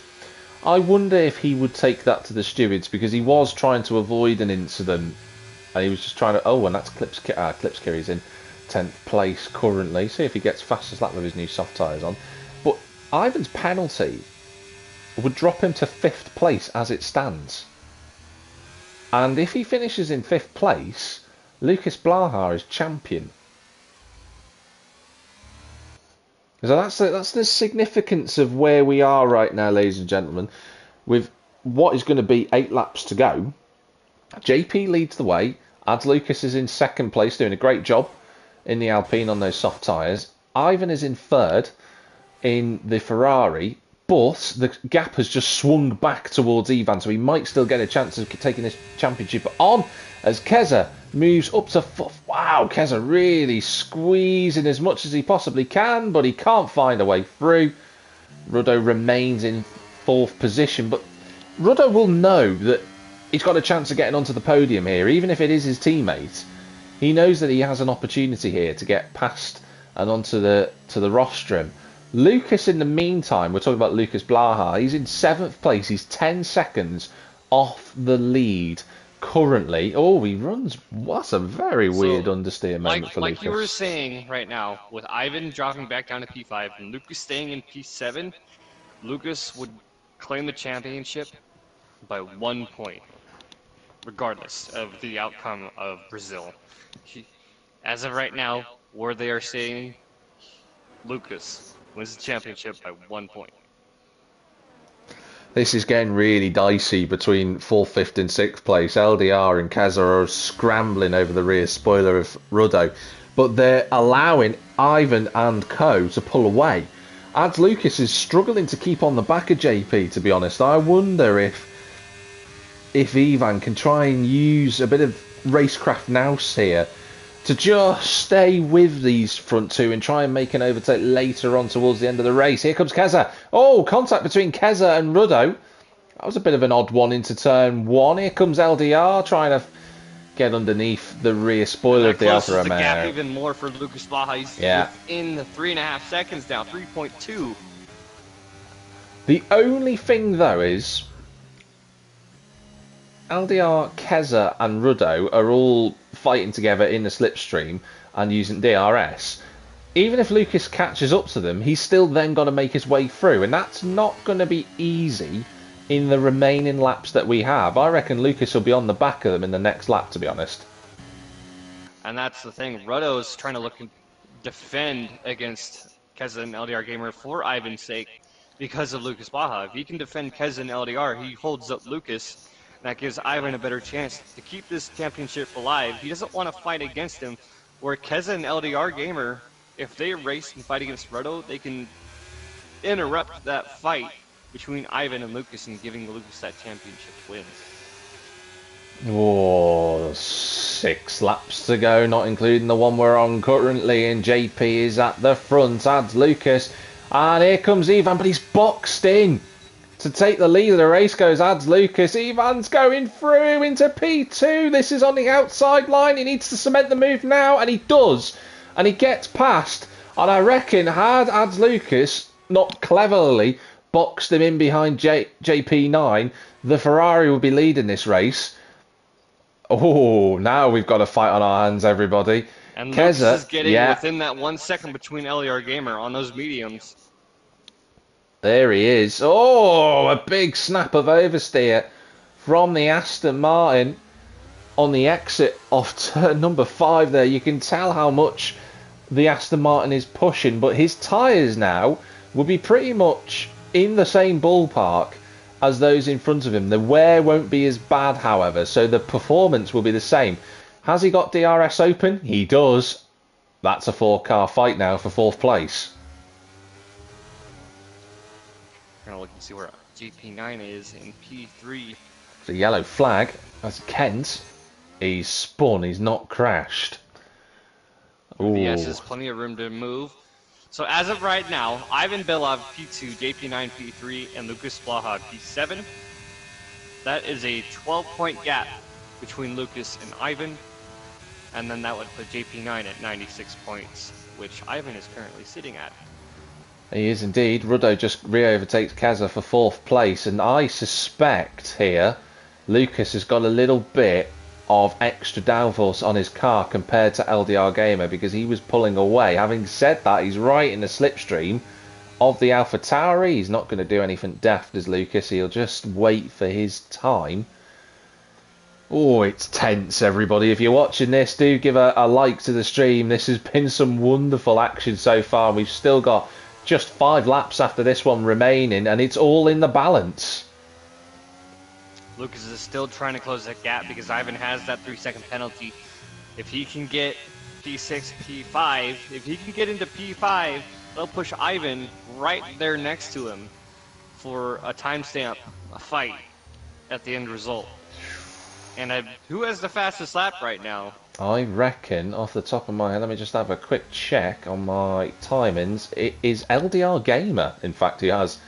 I wonder if he would take that to the stewards, because he was trying to avoid an incident, and he was just trying to... Oh, and that's Klipskiri's in 10th place currently. See if he gets fastest lap with his new soft tyres on. But Ivan's penalty would drop him to 5th place as it stands. And if he finishes in 5th place, Lucas Blaha is champion. So that's the significance of where we are right now, ladies and gentlemen. With what is going to be 8 laps to go, JP leads the way. Ads Lucas is in 2nd place, doing a great job in the Alpine on those soft tyres. Ivan is in 3rd in the Ferrari. But the gap has just swung back towards Ivan, so he might still get a chance of taking this championship on as Keza moves up to 4th. Wow, Keza really squeezing as much as he possibly can, but he can't find a way through. Ruddo remains in 4th position, but Ruddo will know that he's got a chance of getting onto the podium here, even if it is his teammate. He knows that he has an opportunity here to get past and onto the rostrum. Lucas, in the meantime, we're talking about Lucas Blaha. He's in 7th place. He's 10 seconds off the lead currently. Oh, he runs. That's a very weird understeer moment for Lucas. Like you were saying right now, with Ivan dropping back down to P5 and Lucas staying in P7, Lucas would claim the championship by 1 point, regardless of the outcome of Brazil. As of right now, where they are saying Lucas wins the championship by 1 point. This is getting really dicey between 4th, 5th and 6th place. LDR and Keza are scrambling over the rear spoiler of Ruddo, but they're allowing Ivan and Co to pull away. Ads Lucas is struggling to keep on the back of JP, to be honest. I wonder if Ivan can try and use a bit of racecraft nous here to just stay with these front two and try and make an overtake later on towards the end of the race. Here comes Keza. Oh, contact between Keza and Ruddo. That was a bit of an odd one into turn 1. Here comes LDR trying to get underneath the rear spoiler of the Alfa Romeo. The gap even more for Lucas Blaha. He's within the 3.5 seconds now, 3.2. The only thing, though, is LDR, Keza and Ruddo are all fighting together in the slipstream and using DRS. Even if Lucas catches up to them, he's still then got to make his way through, and that's not going to be easy in the remaining laps that we have. I reckon Lucas will be on the back of them in the next lap, to be honest. And that's the thing. Ruddo's trying to look and defend against Keza and LDR Gamer for Ivan's sake because of Lucas Blaha. If he can defend Keza and LDR, he holds up Lucas. That gives Ivan a better chance to keep this championship alive. He doesn't want to fight against him. Where Keza and LDR Gamer, if they race and fight against Ruddo, they can interrupt that fight between Ivan and Lucas and giving Lucas that championship win. Oh, 6 laps to go, not including the one we're on currently, and JP is at the front, adds Lucas, and here comes Ivan, but he's boxed in. To take the lead of the race goes Ads Lucas. Ivan's going through into P2. This is on the outside line. He needs to cement the move now, and he does. And he gets past. And I reckon had Ads Lucas not cleverly boxed him in behind JP9, the Ferrari would be leading this race. Oh, now we've got a fight on our hands, everybody. And Lucas is getting within that 1 second between LER Gamer on those mediums. There he is. Oh, a big snap of oversteer from the Aston Martin on the exit of turn number 5 there. You can tell how much the Aston Martin is pushing, but his tyres now will be pretty much in the same ballpark as those in front of him. The wear won't be as bad, however, so the performance will be the same. Has he got DRS open? He does. That's a 4-car fight now for 4th place. We're gonna look and see where GP9 is in P3. It's a yellow flag. That's Kent. He's spun. He's not crashed. Ooh. Yes, there's plenty of room to move. So as of right now, Ivan Belov P2, JP9 P3, and Lucas Blaha P7. That is a 12-point gap between Lucas and Ivan. And then that would put JP9 at 96 points, which Ivan is currently sitting at. He is indeed. Ruddo just re-overtakes Kaza for 4th place, and I suspect here Lucas has got a little bit of extra downforce on his car compared to LDR Gamer because he was pulling away. Having said that, he's right in the slipstream of the AlphaTauri. He's not going to do anything daft as Lucas. He'll just wait for his time. Oh, it's tense, everybody. If you're watching this, do give a like to the stream. This has been some wonderful action so far. We've still got just 5 laps after this one remaining, and it's all in the balance. Lucas is still trying to close that gap because Ivan has that 3-second penalty. If he can get P6, P5, if he can get into P5, they'll push Ivan right there next to him for a timestamp, a fight at the end result. And who has the fastest lap right now? I reckon, off the top of my head, let me just have a quick check on my timings. It is LDR Gamer, in fact, who has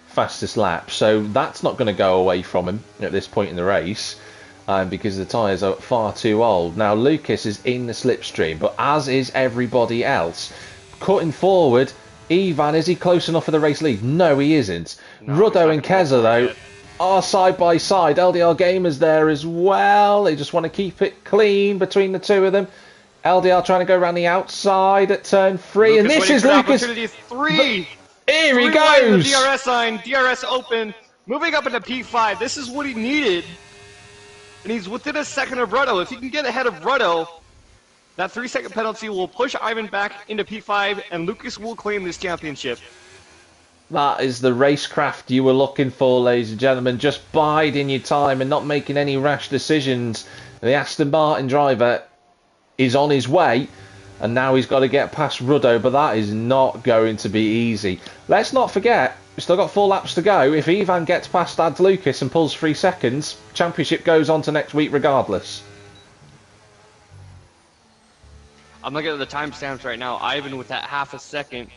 fastest lap. So that's not going to go away from him at this point in the race because the tyres are far too old. Now, Lucas is in the slipstream, but as is everybody else. Cutting forward, Ivan, is he close enough for the race lead? No, he isn't. No, Ruddo and Keza, though, are side by side. LDR Gamer's there as well. They just want to keep it clean between the two of them. LDR trying to go around the outside at turn 3, and this is Lucas. Opportunity 3. Here he goes. The DRS line, DRS open, moving up into P5. This is what he needed, and he's within a second of Ruddo. If he can get ahead of Ruddo, that 3-second penalty will push Ivan back into P5, and Lucas will claim this championship. That is the racecraft you were looking for, ladies and gentlemen. Just biding your time and not making any rash decisions. The Aston Martin driver is on his way, and now he's got to get past Ruddo, but that is not going to be easy. Let's not forget, we've still got 4 laps to go. If Ivan gets past Ad Lucas and pulls 3 seconds, championship goes on to next week regardless. I'm looking at the timestamps right now. Ivan with that half a second,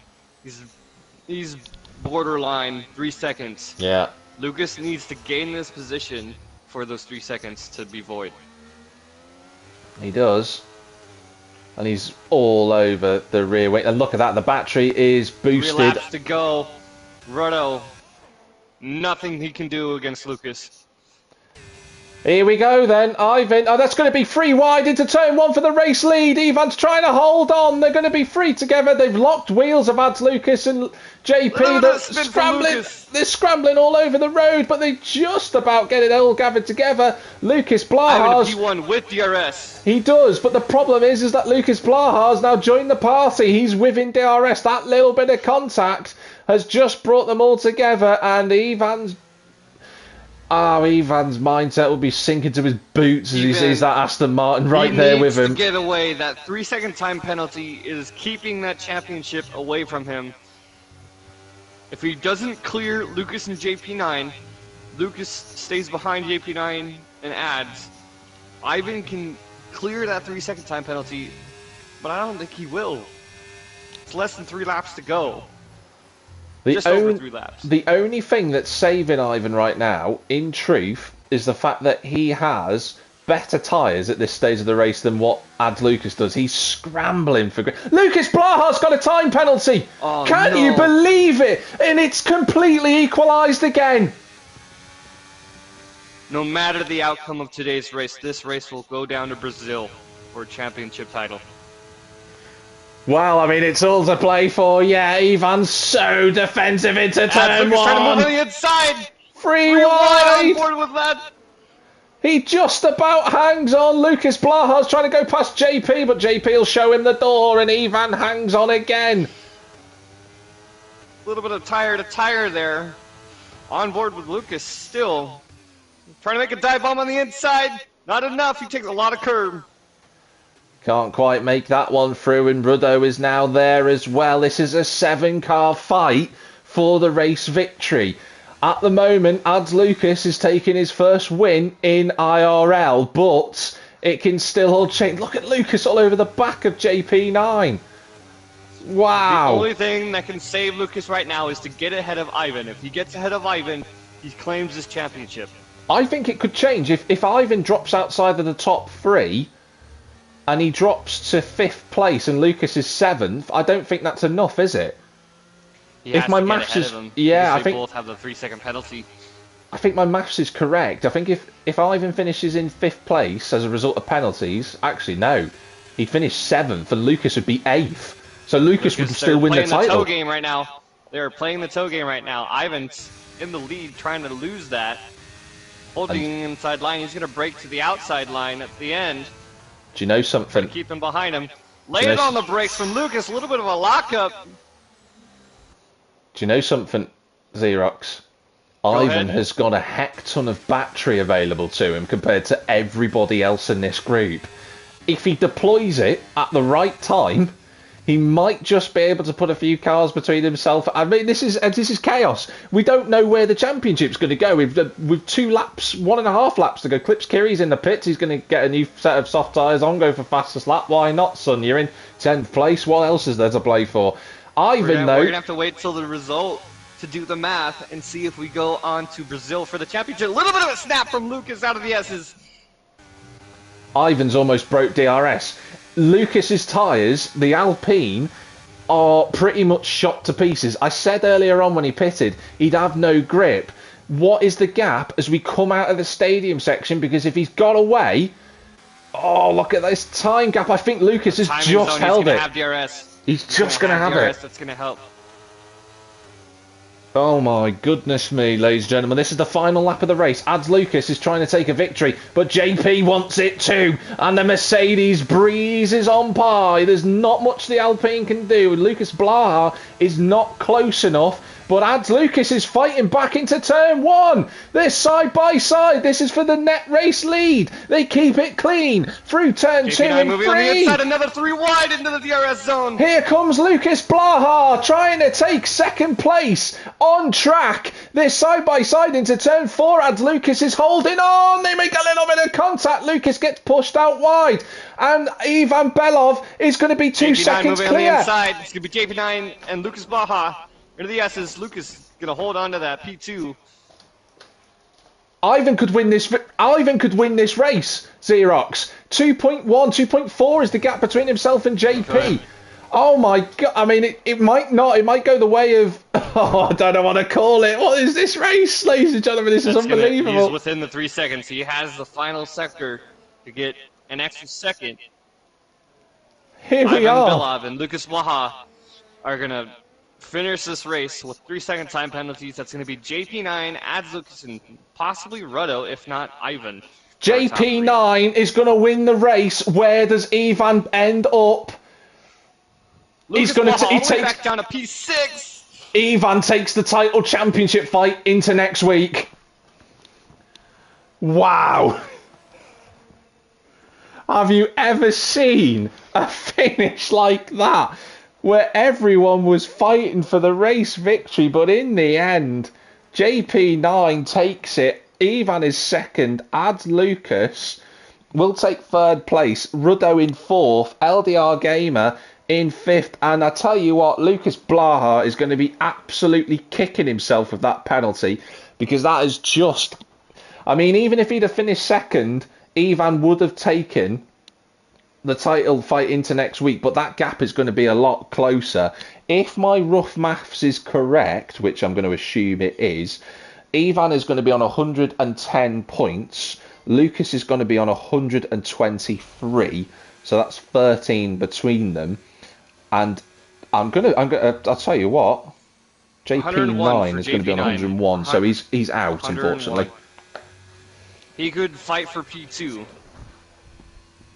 he's borderline 3 seconds. Yeah. Lucas needs to gain this position for those 3 seconds to be void. He does. And he's all over the rear wing. And look at that, the battery is boosted. 3 laps to go. Ruddo, nothing he can do against Lucas. Here we go then, Ivan. Oh, that's going to be 3 wide into turn 1 for the race lead. Ivan's trying to hold on. They're going to be 3 together. They've locked wheels of Ads Lucas and JP. They're scrambling all over the road, but they just about get it all gathered together. Lucas Blaha's P1 with DRS. He does, but the problem is that Lucas Blaha's now joined the party. He's within DRS. That little bit of contact has just brought them all together, and Ivan's mindset will be sinking to his boots as he sees that Aston Martin right there with him. To get away. That 3-second time penalty is keeping that championship away from him. If he doesn't clear Lucas and JP9, Lucas stays behind JP9 and Ads. Ivan can clear that 3-second time penalty, but I don't think he will. It's less than 3 laps to go. Just over 3 laps. The only thing that's saving Ivan right now, in truth, is the fact that he has better tyres at this stage of the race than what Ad Lucas does. He's scrambling for... Lucas Blaha's got a time penalty! Oh, Can you believe it? And it's completely equalised again. No matter the outcome of today's race, this race will go down to Brazil for a championship title. Well, I mean, it's all to play for. Yeah, Ivan's so defensive into turn 1. Trying to move on the inside. 3 wide. On board with that. He just about hangs on. Lucas Blaha's trying to go past JP, but JP will show him the door, and Ivan hangs on again. A little bit of tire to tire there. on board with Lucas still. Trying to make a dive bomb on the inside. Not enough. He takes a lot of curb. Can't quite make that one through, and Ruddo is now there as well. This is a 7-car fight for the race victory. At the moment, Ads Lucas is taking his first win in IRL, but it can still all change. Look at Lucas all over the back of JP9. Wow. The only thing that can save Lucas right now is to get ahead of Ivan. If he gets ahead of Ivan, he claims his championship. I think it could change. If Ivan drops outside of the top 3 and he drops to 5th place and Lucas is 7th, I don't think that's enough, is it? If my maths is, yeah, I think both have the 3-second penalty. I think my maths is correct. I think if Ivan finishes in 5th place as a result of penalties, actually no, he'd finish 7th and Lucas would be 8th. So Lucas would still win the title. They're playing the toe game right now. They're playing the toe game right now. Ivan's in the lead, trying to lose that. Holding the inside line, he's going to break to the outside line at the end. Do you know something? Keep him behind him. Lay it on the brakes from Lucas. A little bit of a lockup. Do you know something, Xerox? Ivan has got a heck ton of battery available to him compared to everybody else in this group. If he deploys it at the right time, he might just be able to put a few cars between himself. I mean, this is chaos. We don't know where the championship's going to go. With 2 laps, 1.5 laps to go. Clips Kiri's in the pits. He's going to get a new set of soft tyres on, go for fastest lap. Why not, son? You're in 10th place. What else is there to play for? Ivan, though... We're going to have to wait till the result to do the math and see if we go on to Brazil for the championship. A little bit of a snap from Lucas out of the S's. Ivan's almost broke DRS. Lucas's tyres, the Alpine, are pretty much shot to pieces. I said earlier on when he pitted, he'd have no grip. What is the gap as we come out of the stadium section? Because if he's got away... Oh, look at this time gap. I think Lucas has just held it. He's just going to have it. That's going to help. Oh my goodness me, ladies and gentlemen. This is the final lap of the race. Ads Lucas is trying to take a victory, but JP wants it too. And the Mercedes breezes on by. There's not much the Alpine can do. Lucas Blaha is not close enough. But Ads Lucas is fighting back into turn 1. They're side by side. This is for the net race lead. They keep it clean through turn 2 and 3. Moving on the inside, another 3 wide into the DRS zone. Here comes Lucas Blaha trying to take 2nd place on track. They're side by side into turn 4. Ads Lucas is holding on. They make a little bit of contact. Lucas gets pushed out wide. And Ivan Belov is going to be 2 seconds clear. On the inside. It's going to be JP9 and Lucas Blaha. Into the S's. Lucas gonna hold on to that P2. Ivan could win this. Ivan could win this race. Xerox 2.1, 2.4 is the gap between himself and JP. Oh my god! I mean, it might not. It might go the way of. Oh, I don't know what to call it. What is this race, ladies and gentlemen? This is unbelievable. He's within the 3 seconds. He has the final sector to get an extra second. Here we are. Ivan Belov and Lucas Blaha are gonna finish this race with 3-second time penalties. That's going to be JP9, Ads Lucas, and possibly Ruddo, if not Ivan. JP9 is going to win the race. Where does Ivan end up? He's going to take back down to P6. Ivan takes the title championship fight into next week. Wow. Have you ever seen a finish like that? Where everyone was fighting for the race victory, but in the end, JP9 takes it. Ivan is 2nd. Ads Lucas will take 3rd place. Ruddo in 4th. LDR Gamer in 5th. And I tell you what, Lucas Blaha is going to be absolutely kicking himself with that penalty, because that is just... I mean, even if he'd have finished 2nd, Ivan would have taken the title fight into next week, but that gap is going to be a lot closer. If my rough maths is correct, which I'm going to assume it is, Ivan is going to be on 110 points. Lucas is going to be on 123, so that's 13 between them. And I'll tell you what, JP9 is going to be on 101, so he's out, unfortunately. He could fight for P2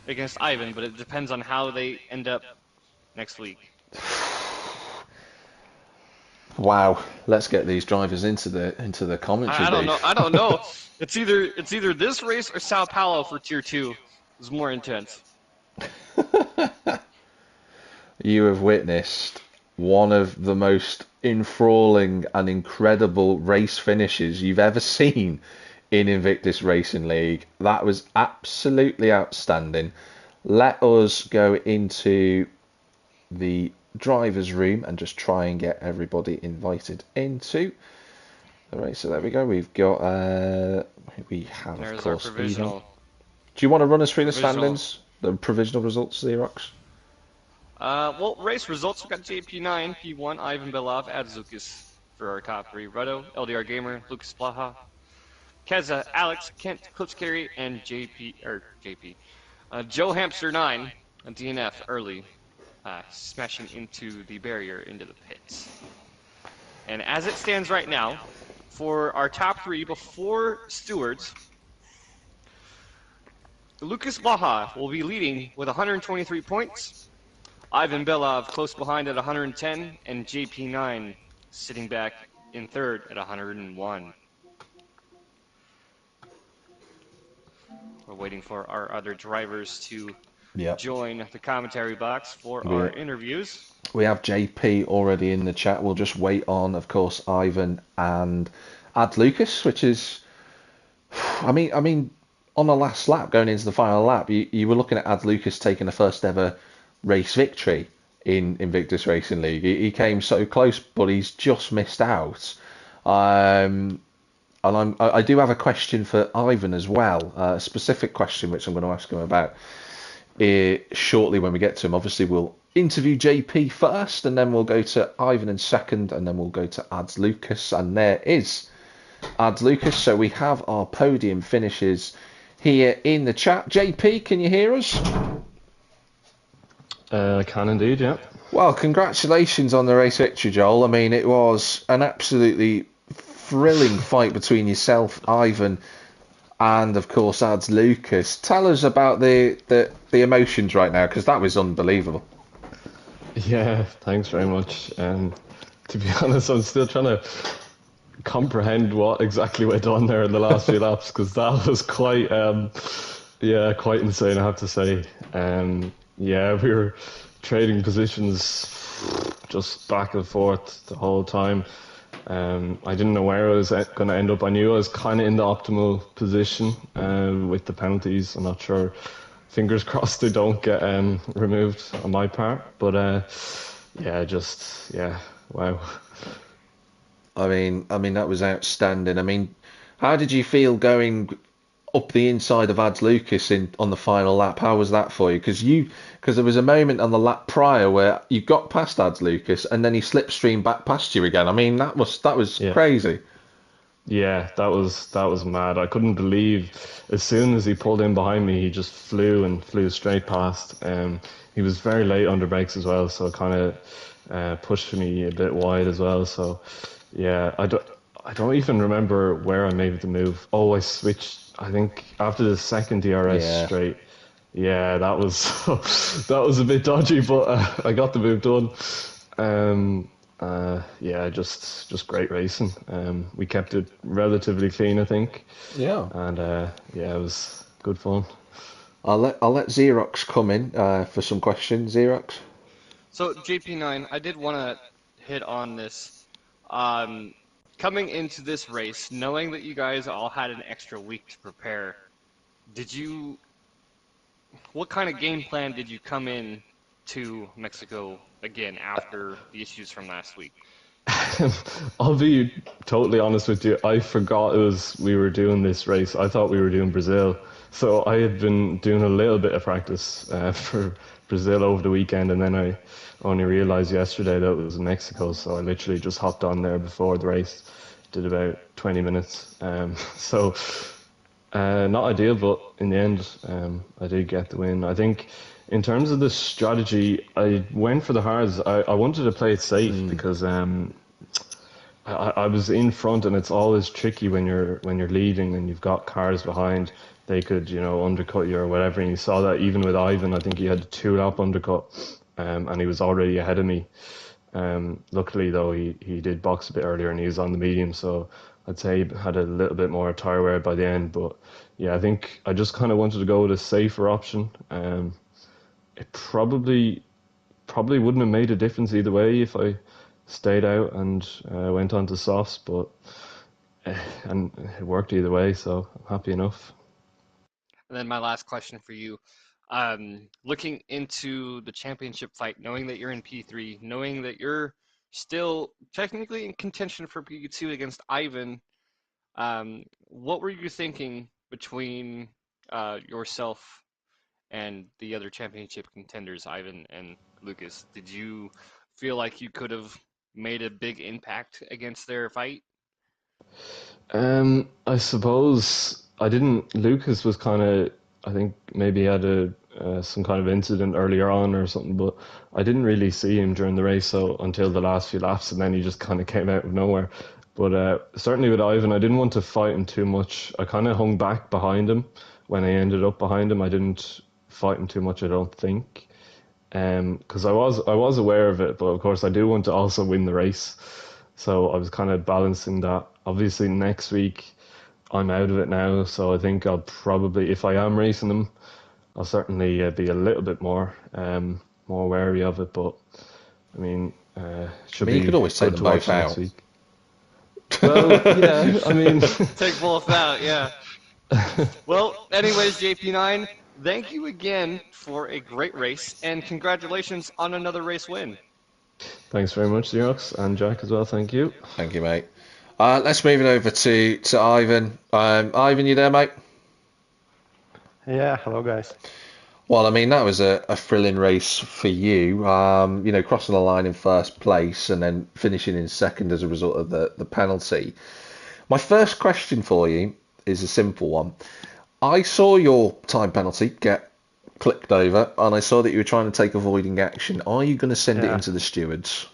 against Ivan, but it depends on how they end up next week. Wow, let's get these drivers into the commentary I don't know. booth. I don't know. It's either this race or Sao Paulo for Tier 2 is more intense. You have witnessed one of the most enthralling and incredible race finishes you've ever seen in Invictus Racing League. That was absolutely outstanding. Let us go into the driver's room and just try and get everybody invited into the race. So there we go. We have, of There's our course, Elon. provisional. Do you want to run us through the Provisional. standings, the provisional results, Xerox? Well, race results. We got JP9, P1, Ivan Belov, Adzukas for our top three. Rudo, LDR Gamer, Lucas Blaha, Keza, Alex, Kent, Clips Carey, and JP. Joe Hamster 9, a DNF early, smashing into the barrier into the pits. And as it stands right now, for our top three before stewards, Lucas Blaha will be leading with 123 points. Ivan Belov close behind at 110, and JP9 sitting back in third at 101. We're waiting for our other drivers to Yeah. join the commentary box for our interviews. We have JP already in the chat. We'll just wait on, of course, Ivan and Ad Lucas, which is, I mean, on the last lap, going into the final lap, you were looking at Ad Lucas taking the first ever race victory in Invictus Racing League. He came so close, but he's just missed out. And I do have a question for Ivan as well, a specific question which I'm going to ask him about shortly when we get to him. Obviously, we'll interview JP first, and then we'll go to Ivan in second, and then we'll go to Ads Lucas. And there is Ads Lucas. So we have our podium finishes here in the chat. JP, can you hear us? I can indeed, yeah. Well, congratulations on the race victory, Joel. I mean, it was an absolutely thrilling fight between yourself, Ivan, and of course Ads Lucas. Tell us about the emotions right now, because that was unbelievable. Yeah, thanks very much. To be honest, I'm still trying to comprehend what exactly went on there in the last few laps, because that was quite insane, I have to say. Yeah, we were trading positions just back and forth the whole time. I didn't know where I was going to end up. I knew I was kind of in the optimal position with the penalties. I'm not sure. Fingers crossed they don't get removed on my part. But wow. I mean that was outstanding. I mean, how did you feel going up the inside of Ads Lucas on the final lap? How was that for you? Because there was a moment on the lap prior where you got past Ads Lucas and then he slipstreamed back past you again. I mean, that was crazy. Yeah, that was mad. I couldn't believe as soon as he pulled in behind me, he just flew straight past. He was very late under brakes as well, so it kind of pushed me a bit wide as well. So yeah, I don't even remember where I made the move. Oh, I switched. I think after the second DRS straight. Yeah, that was that was a bit dodgy, but I got the move done. Yeah, just great racing. We kept it relatively clean, I think. Yeah. And yeah, it was good fun. I'll let Xerox come in for some questions. Xerox. So JP9, I did want to hit on this. Coming into this race, knowing that you guys all had an extra week to prepare, what kind of game plan did you come in to Mexico again after the issues from last week? I'll be totally honest with you. I forgot we were doing this race. I thought we were doing Brazil. So I had been doing a little bit of practice for Brazil over the weekend, and then I only realized yesterday that it was Mexico. So I literally just hopped on there before the race, did about 20 minutes. So not ideal, but in the end, I did get the win. I think in terms of the strategy, I went for the hards. I wanted to play it safe because I was in front, and it's always tricky when you're leading and you've got cars behind. They could, undercut you or whatever. And you saw that even with Ivan. I think he had a 2-lap undercut, and he was already ahead of me. Luckily, though, he did box a bit earlier and he was on the medium, so I'd say he had a little bit more tire wear by the end. But yeah, I think I just kind of wanted to go with a safer option. It probably wouldn't have made a difference either way if I stayed out and went on to softs, but and it worked either way, so I'm happy enough. And then my last question for you. Looking into the championship fight, knowing that you're in P3, knowing that you're still technically in contention for P2 against Ivan, what were you thinking between yourself and the other championship contenders, Ivan and Lucas? Did you feel like you could have made a big impact against their fight? I suppose I didn't. Lucas was kind of, I think maybe he had a some kind of incident earlier on or something, but I didn't really see him during the race so until the last few laps, and then he just kind of came out of nowhere. But certainly with Ivan, I didn't want to fight him too much. I kind of hung back behind him when I ended up behind him. I didn't fight him too much, I don't think, because I was aware of it, but of course I do want to also win the race. So I was kind of balancing that. Obviously, next week I'm out of it now, so I think I'll probably, if I am racing them, I'll certainly be a little bit more wary of it. But I mean, I should mean, you be could always take good them to both watch next out. week. Well, yeah, I mean, Take both out, yeah. Well, anyways, JP9, thank you again for a great race and congratulations on another race win. thanks very much, Xerox and Jack as well. Thank you. Thank you, mate. Let's move it over to Ivan. Ivan, you there, mate? Yeah, hello guys. Well, I mean, that was a thrilling race for you. Crossing the line in first place and then finishing in second as a result of the penalty. My first question for you is a simple one. I saw your time penalty get clicked over, and I saw that you were trying to take avoiding action. Are you going to send it Yeah. into the stewards?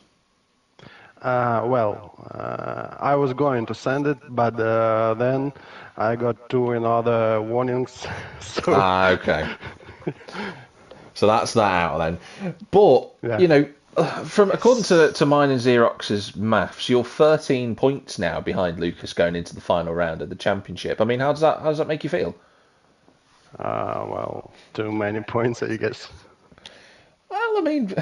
I was going to send it, but then I got two another warnings. So Okay. So that's that out then. But, yeah. from according to mine and Xerox's maths, you're 13 points now behind Lucas going into the final round of the championship. I mean, how does that make you feel? Too many points, I guess. Well, I mean,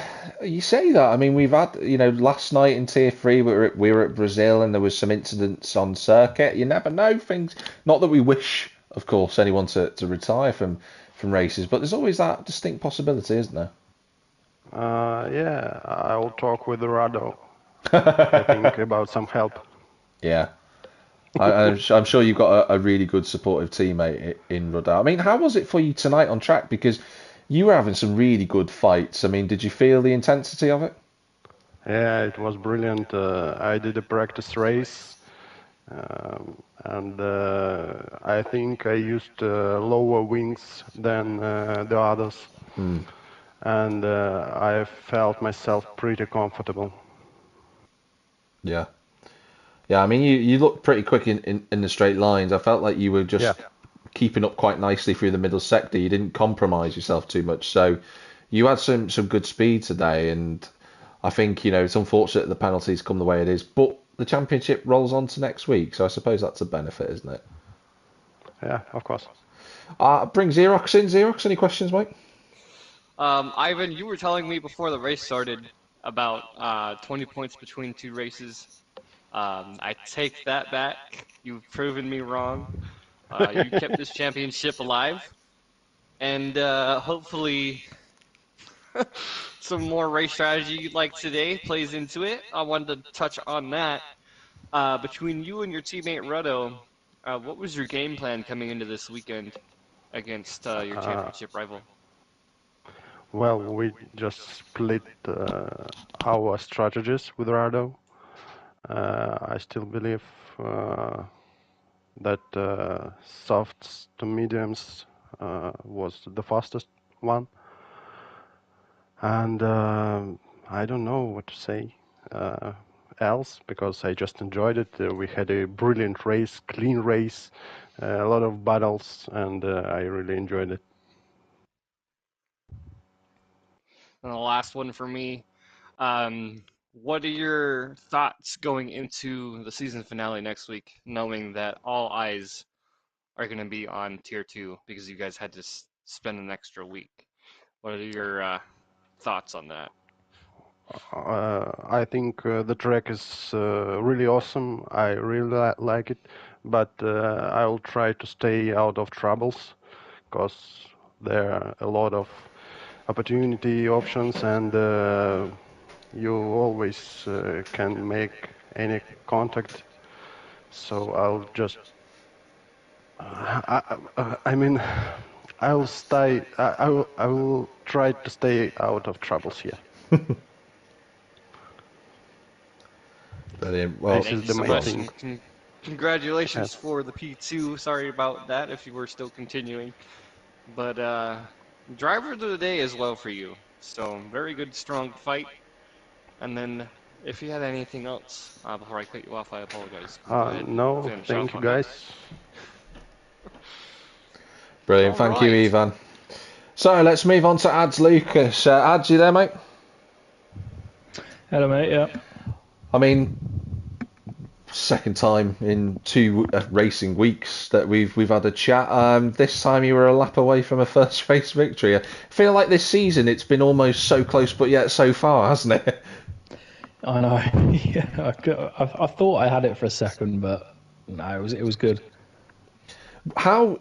you say that. I mean, we've had, last night in Tier 3, we were at Brazil and there was some incidents on circuit. You never know things. Not that we wish, of course, anyone to retire from races, but there's always that distinct possibility, isn't there? Yeah, I'll talk with Rado. I think about some help. Yeah. I'm sure you've got a really good supportive teammate in Rudar. I mean, how was it for you tonight on track? Because you were having some really good fights. I mean, did you feel the intensity of it? Yeah, it was brilliant. I did a practice race, and I think I used lower wings than the others, and I felt myself pretty comfortable. Yeah. Yeah, I mean, you looked pretty quick in the straight lines. I felt like you were Yeah. just keeping up quite nicely through the middle sector. You didn't compromise yourself too much. So you had some good speed today. And I think, it's unfortunate that the penalties come the way it is. But the championship rolls on to next week. So I suppose that's a benefit, isn't it? Yeah, of course. Bring Xerox in. Xerox, any questions, mate? Ivan, you were telling me before the race started about 20 points between two races. I take that back. You've proven me wrong. You kept this championship alive, and hopefully some more race strategy like today plays into it. I wanted to touch on that. Between you and your teammate Rudo, what was your game plan coming into this weekend against your Uh, championship rival? well, we just split our strategies with Rado. I still believe that softs to mediums was the fastest one, and I don't know what to say else because I just enjoyed it. We had a brilliant race, clean race, a lot of battles, and I really enjoyed it. And the last one for me. Um, what are your thoughts going into the season finale next week, knowing that all eyes are going to be on Tier 2 because you guys had to spend an extra week? What are your thoughts on that? I think the track is really awesome. I really like it, but I'll try to stay out of troubles because there are a lot of opportunity options, and you always can make any contact. So I'll just, I mean, I'll stay. I will try to stay out of troubles here. Brilliant. Well, This Thank is you the so main much, thing. and congratulations Yes. for the P2. Sorry about that if you were still continuing. But driver of the day as well for you. So very good, strong fight. And then if you had anything else before I cut you off, I apologize. You can go ahead and No, finish thank off you on that. guys. brilliant. All Thank you, right. Ivan. So let's move on to Ads Lucas. Ads, you there, mate? Hello, mate. Yeah. I mean, second time in 2 racing weeks that we've had a chat. This time you were a lap away from a first race victory. I feel like this season it's been almost so close, but yet so far, hasn't it? I know. Yeah, I thought I had it for a second, but no, it was good. How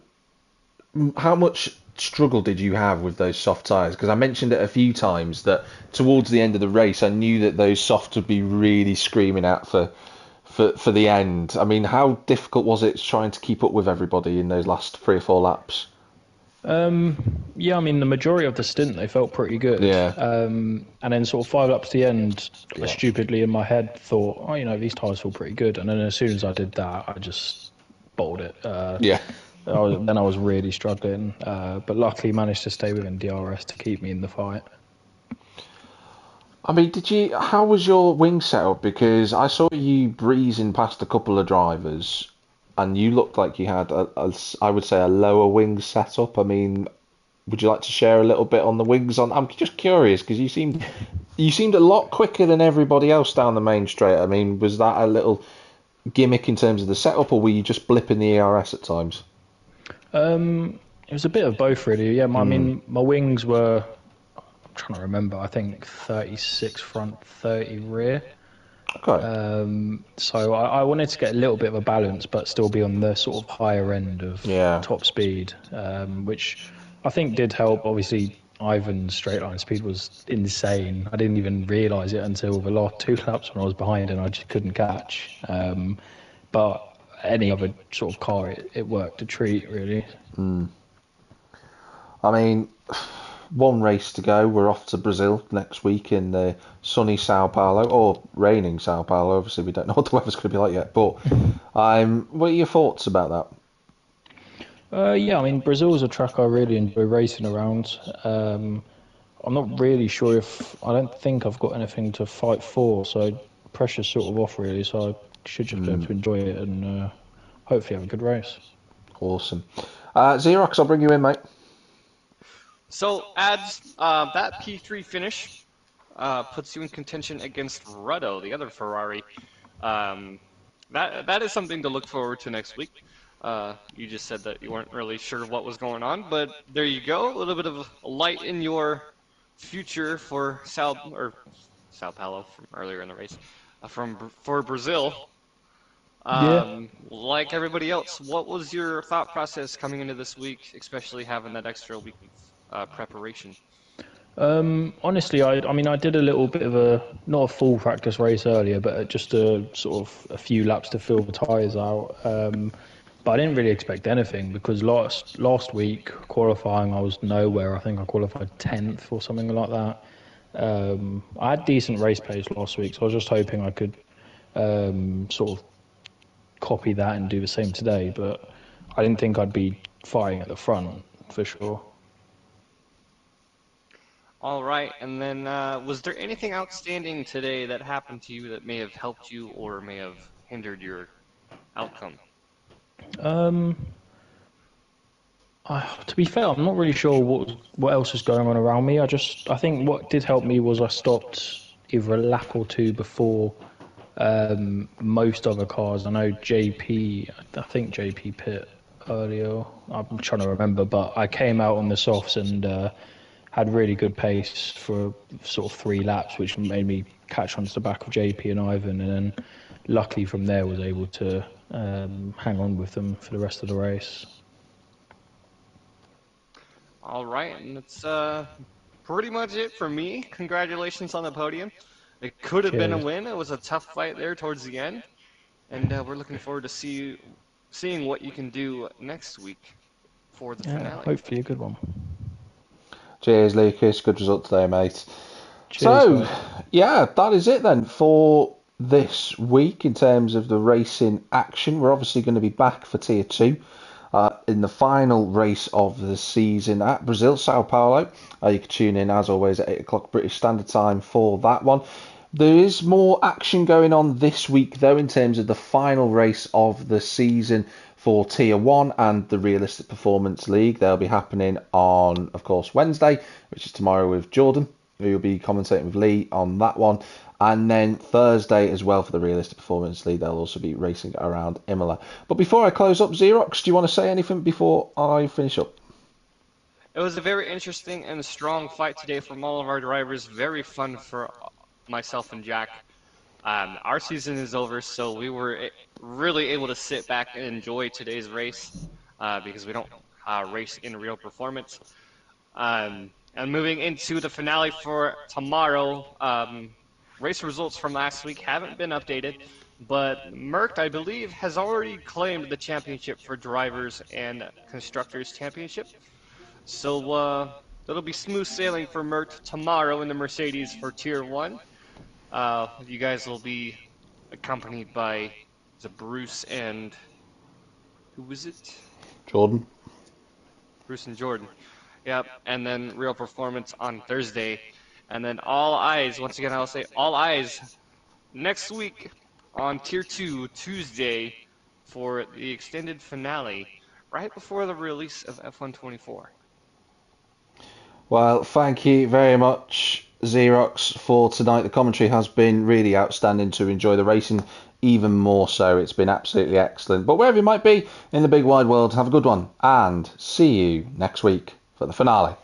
much struggle did you have with those soft tyres? Because I mentioned it a few times that towards the end of the race, I knew that those softs would be really screaming out for the end. I mean, how difficult was it trying to keep up with everybody in those last 3 or 4 laps? Yeah, I mean the majority of the stint they felt pretty good, Yeah, and then sort of 5 laps to the end, I yeah, stupidly in my head thought, oh, these tyres feel pretty good, and then as soon as I did that, I just bottled it. yeah. Then I was really struggling, but luckily managed to stay within DRS to keep me in the fight. I mean, how was your wing setup? Because I saw you breezing past a couple of drivers, and you looked like you had I would say, a lower wing setup. I mean, would you like to share a little bit on the wings? I'm just curious because you seemed a lot quicker than everybody else down the main straight. I mean, was that a little gimmick in terms of the setup, or were you just blipping the ERS at times? It was a bit of both, really. Yeah, I mean my wings were, I'm trying to remember, I think 36 front, 30 rear. Okay. So I wanted to get a little bit of a balance, but still be on the sort of higher end of Yeah. top speed, which I think did help. Obviously, Ivan's straight line speed was insane. I didn't even realise it until the last 2 laps when I was behind and I just couldn't catch. But any other sort of car, it worked a treat, really. I mean, one race to go. We're off to Brazil next week in the sunny Sao Paulo, or raining Sao Paulo. Obviously, we don't know what the weather's going to be like yet. But what are your thoughts about that? Yeah, I mean, Brazil is a track I really enjoy racing around. I'm not really sure I don't think I've got anything to fight for, so pressure's sort of off really, so I should just be able to enjoy it and hopefully have a good race. Awesome. Xerox, I'll bring you in, mate. So adds that P3 finish puts you in contention against Ruddo, the other Ferrari. That is something to look forward to next week. You just said that you weren't really sure what was going on, but there you go. A little bit of light in your future for Sao Paulo from earlier in the race, for Brazil. Yeah. Like everybody else, what was your thought process coming into this week, especially having that extra week of preparation? Honestly, I mean, I did a little bit of not a full practice race earlier, but just a sort of a few laps to fill the tyres out. But I didn't really expect anything because last week qualifying I was nowhere. I think I qualified 10th or something like that. I had decent race pace last week, so I was just hoping I could sort of copy that and do the same today. But I didn't think I'd be fighting at the front for sure. All right, and then was there anything outstanding today that happened to you that may have helped you or may have hindered your outcome? To be fair, I'm not really sure what else is going on around me. I think what did help me was I stopped either a lap or two before most other cars. I know I think JP pit earlier. I'm trying to remember, but I came out on the softs and had really good pace for sort of 3 laps, which made me catch onto the back of JP and Ivan, and then luckily from there was able to hang on with them for the rest of the race. All right, and that's pretty much it for me. Congratulations on the podium. It could have been a Cheers. win. It was a tough fight there towards the end, and we're looking forward to seeing what you can do next week for the Yeah, finale. hopefully a good one. Cheers, Lucas. Good result today, mate. Cheers, So, guys. yeah, that is it then for this week in terms of the racing action. We're obviously going to be back for Tier 2 in the final race of the season at Brazil, Sao Paulo. You can tune in, as always, at 8 o'clock British Standard Time for that one. There is more action going on this week, though, in terms of the final race of the season for Tier 1 and the Realistic Performance League. They'll be happening on, of course, Wednesday, which is tomorrow with Jordan, who will be commentating with Lee on that one. And then Thursday as well for the Realistic Performance League. They'll also be racing around Imola. But before I close up, Xerox, do you want to say anything before I finish up? It was a very interesting and strong fight today from all of our drivers. Very fun for myself and Jack. Our season is over, so we were really able to sit back and enjoy today's race because we don't race in real performance. And moving into the finale for tomorrow, race results from last week haven't been updated, but Merck, I believe, has already claimed the championship for drivers and constructors championship. So it'll be smooth sailing for Mert tomorrow in the Mercedes for Tier 1. You guys will be accompanied by Bruce and... who was it? Jordan? Bruce and Jordan. Yep, and then Real Performance on Thursday. And then all eyes, once again I'll say all eyes, next week on Tier 2, Tuesday, for the extended finale, right before the release of F124. Well, thank you very much, Xerox, for tonight. The commentary has been really outstanding to enjoy the racing even more so. It's been absolutely excellent. But wherever you might be in the big wide world, have a good one and see you next week for the finale.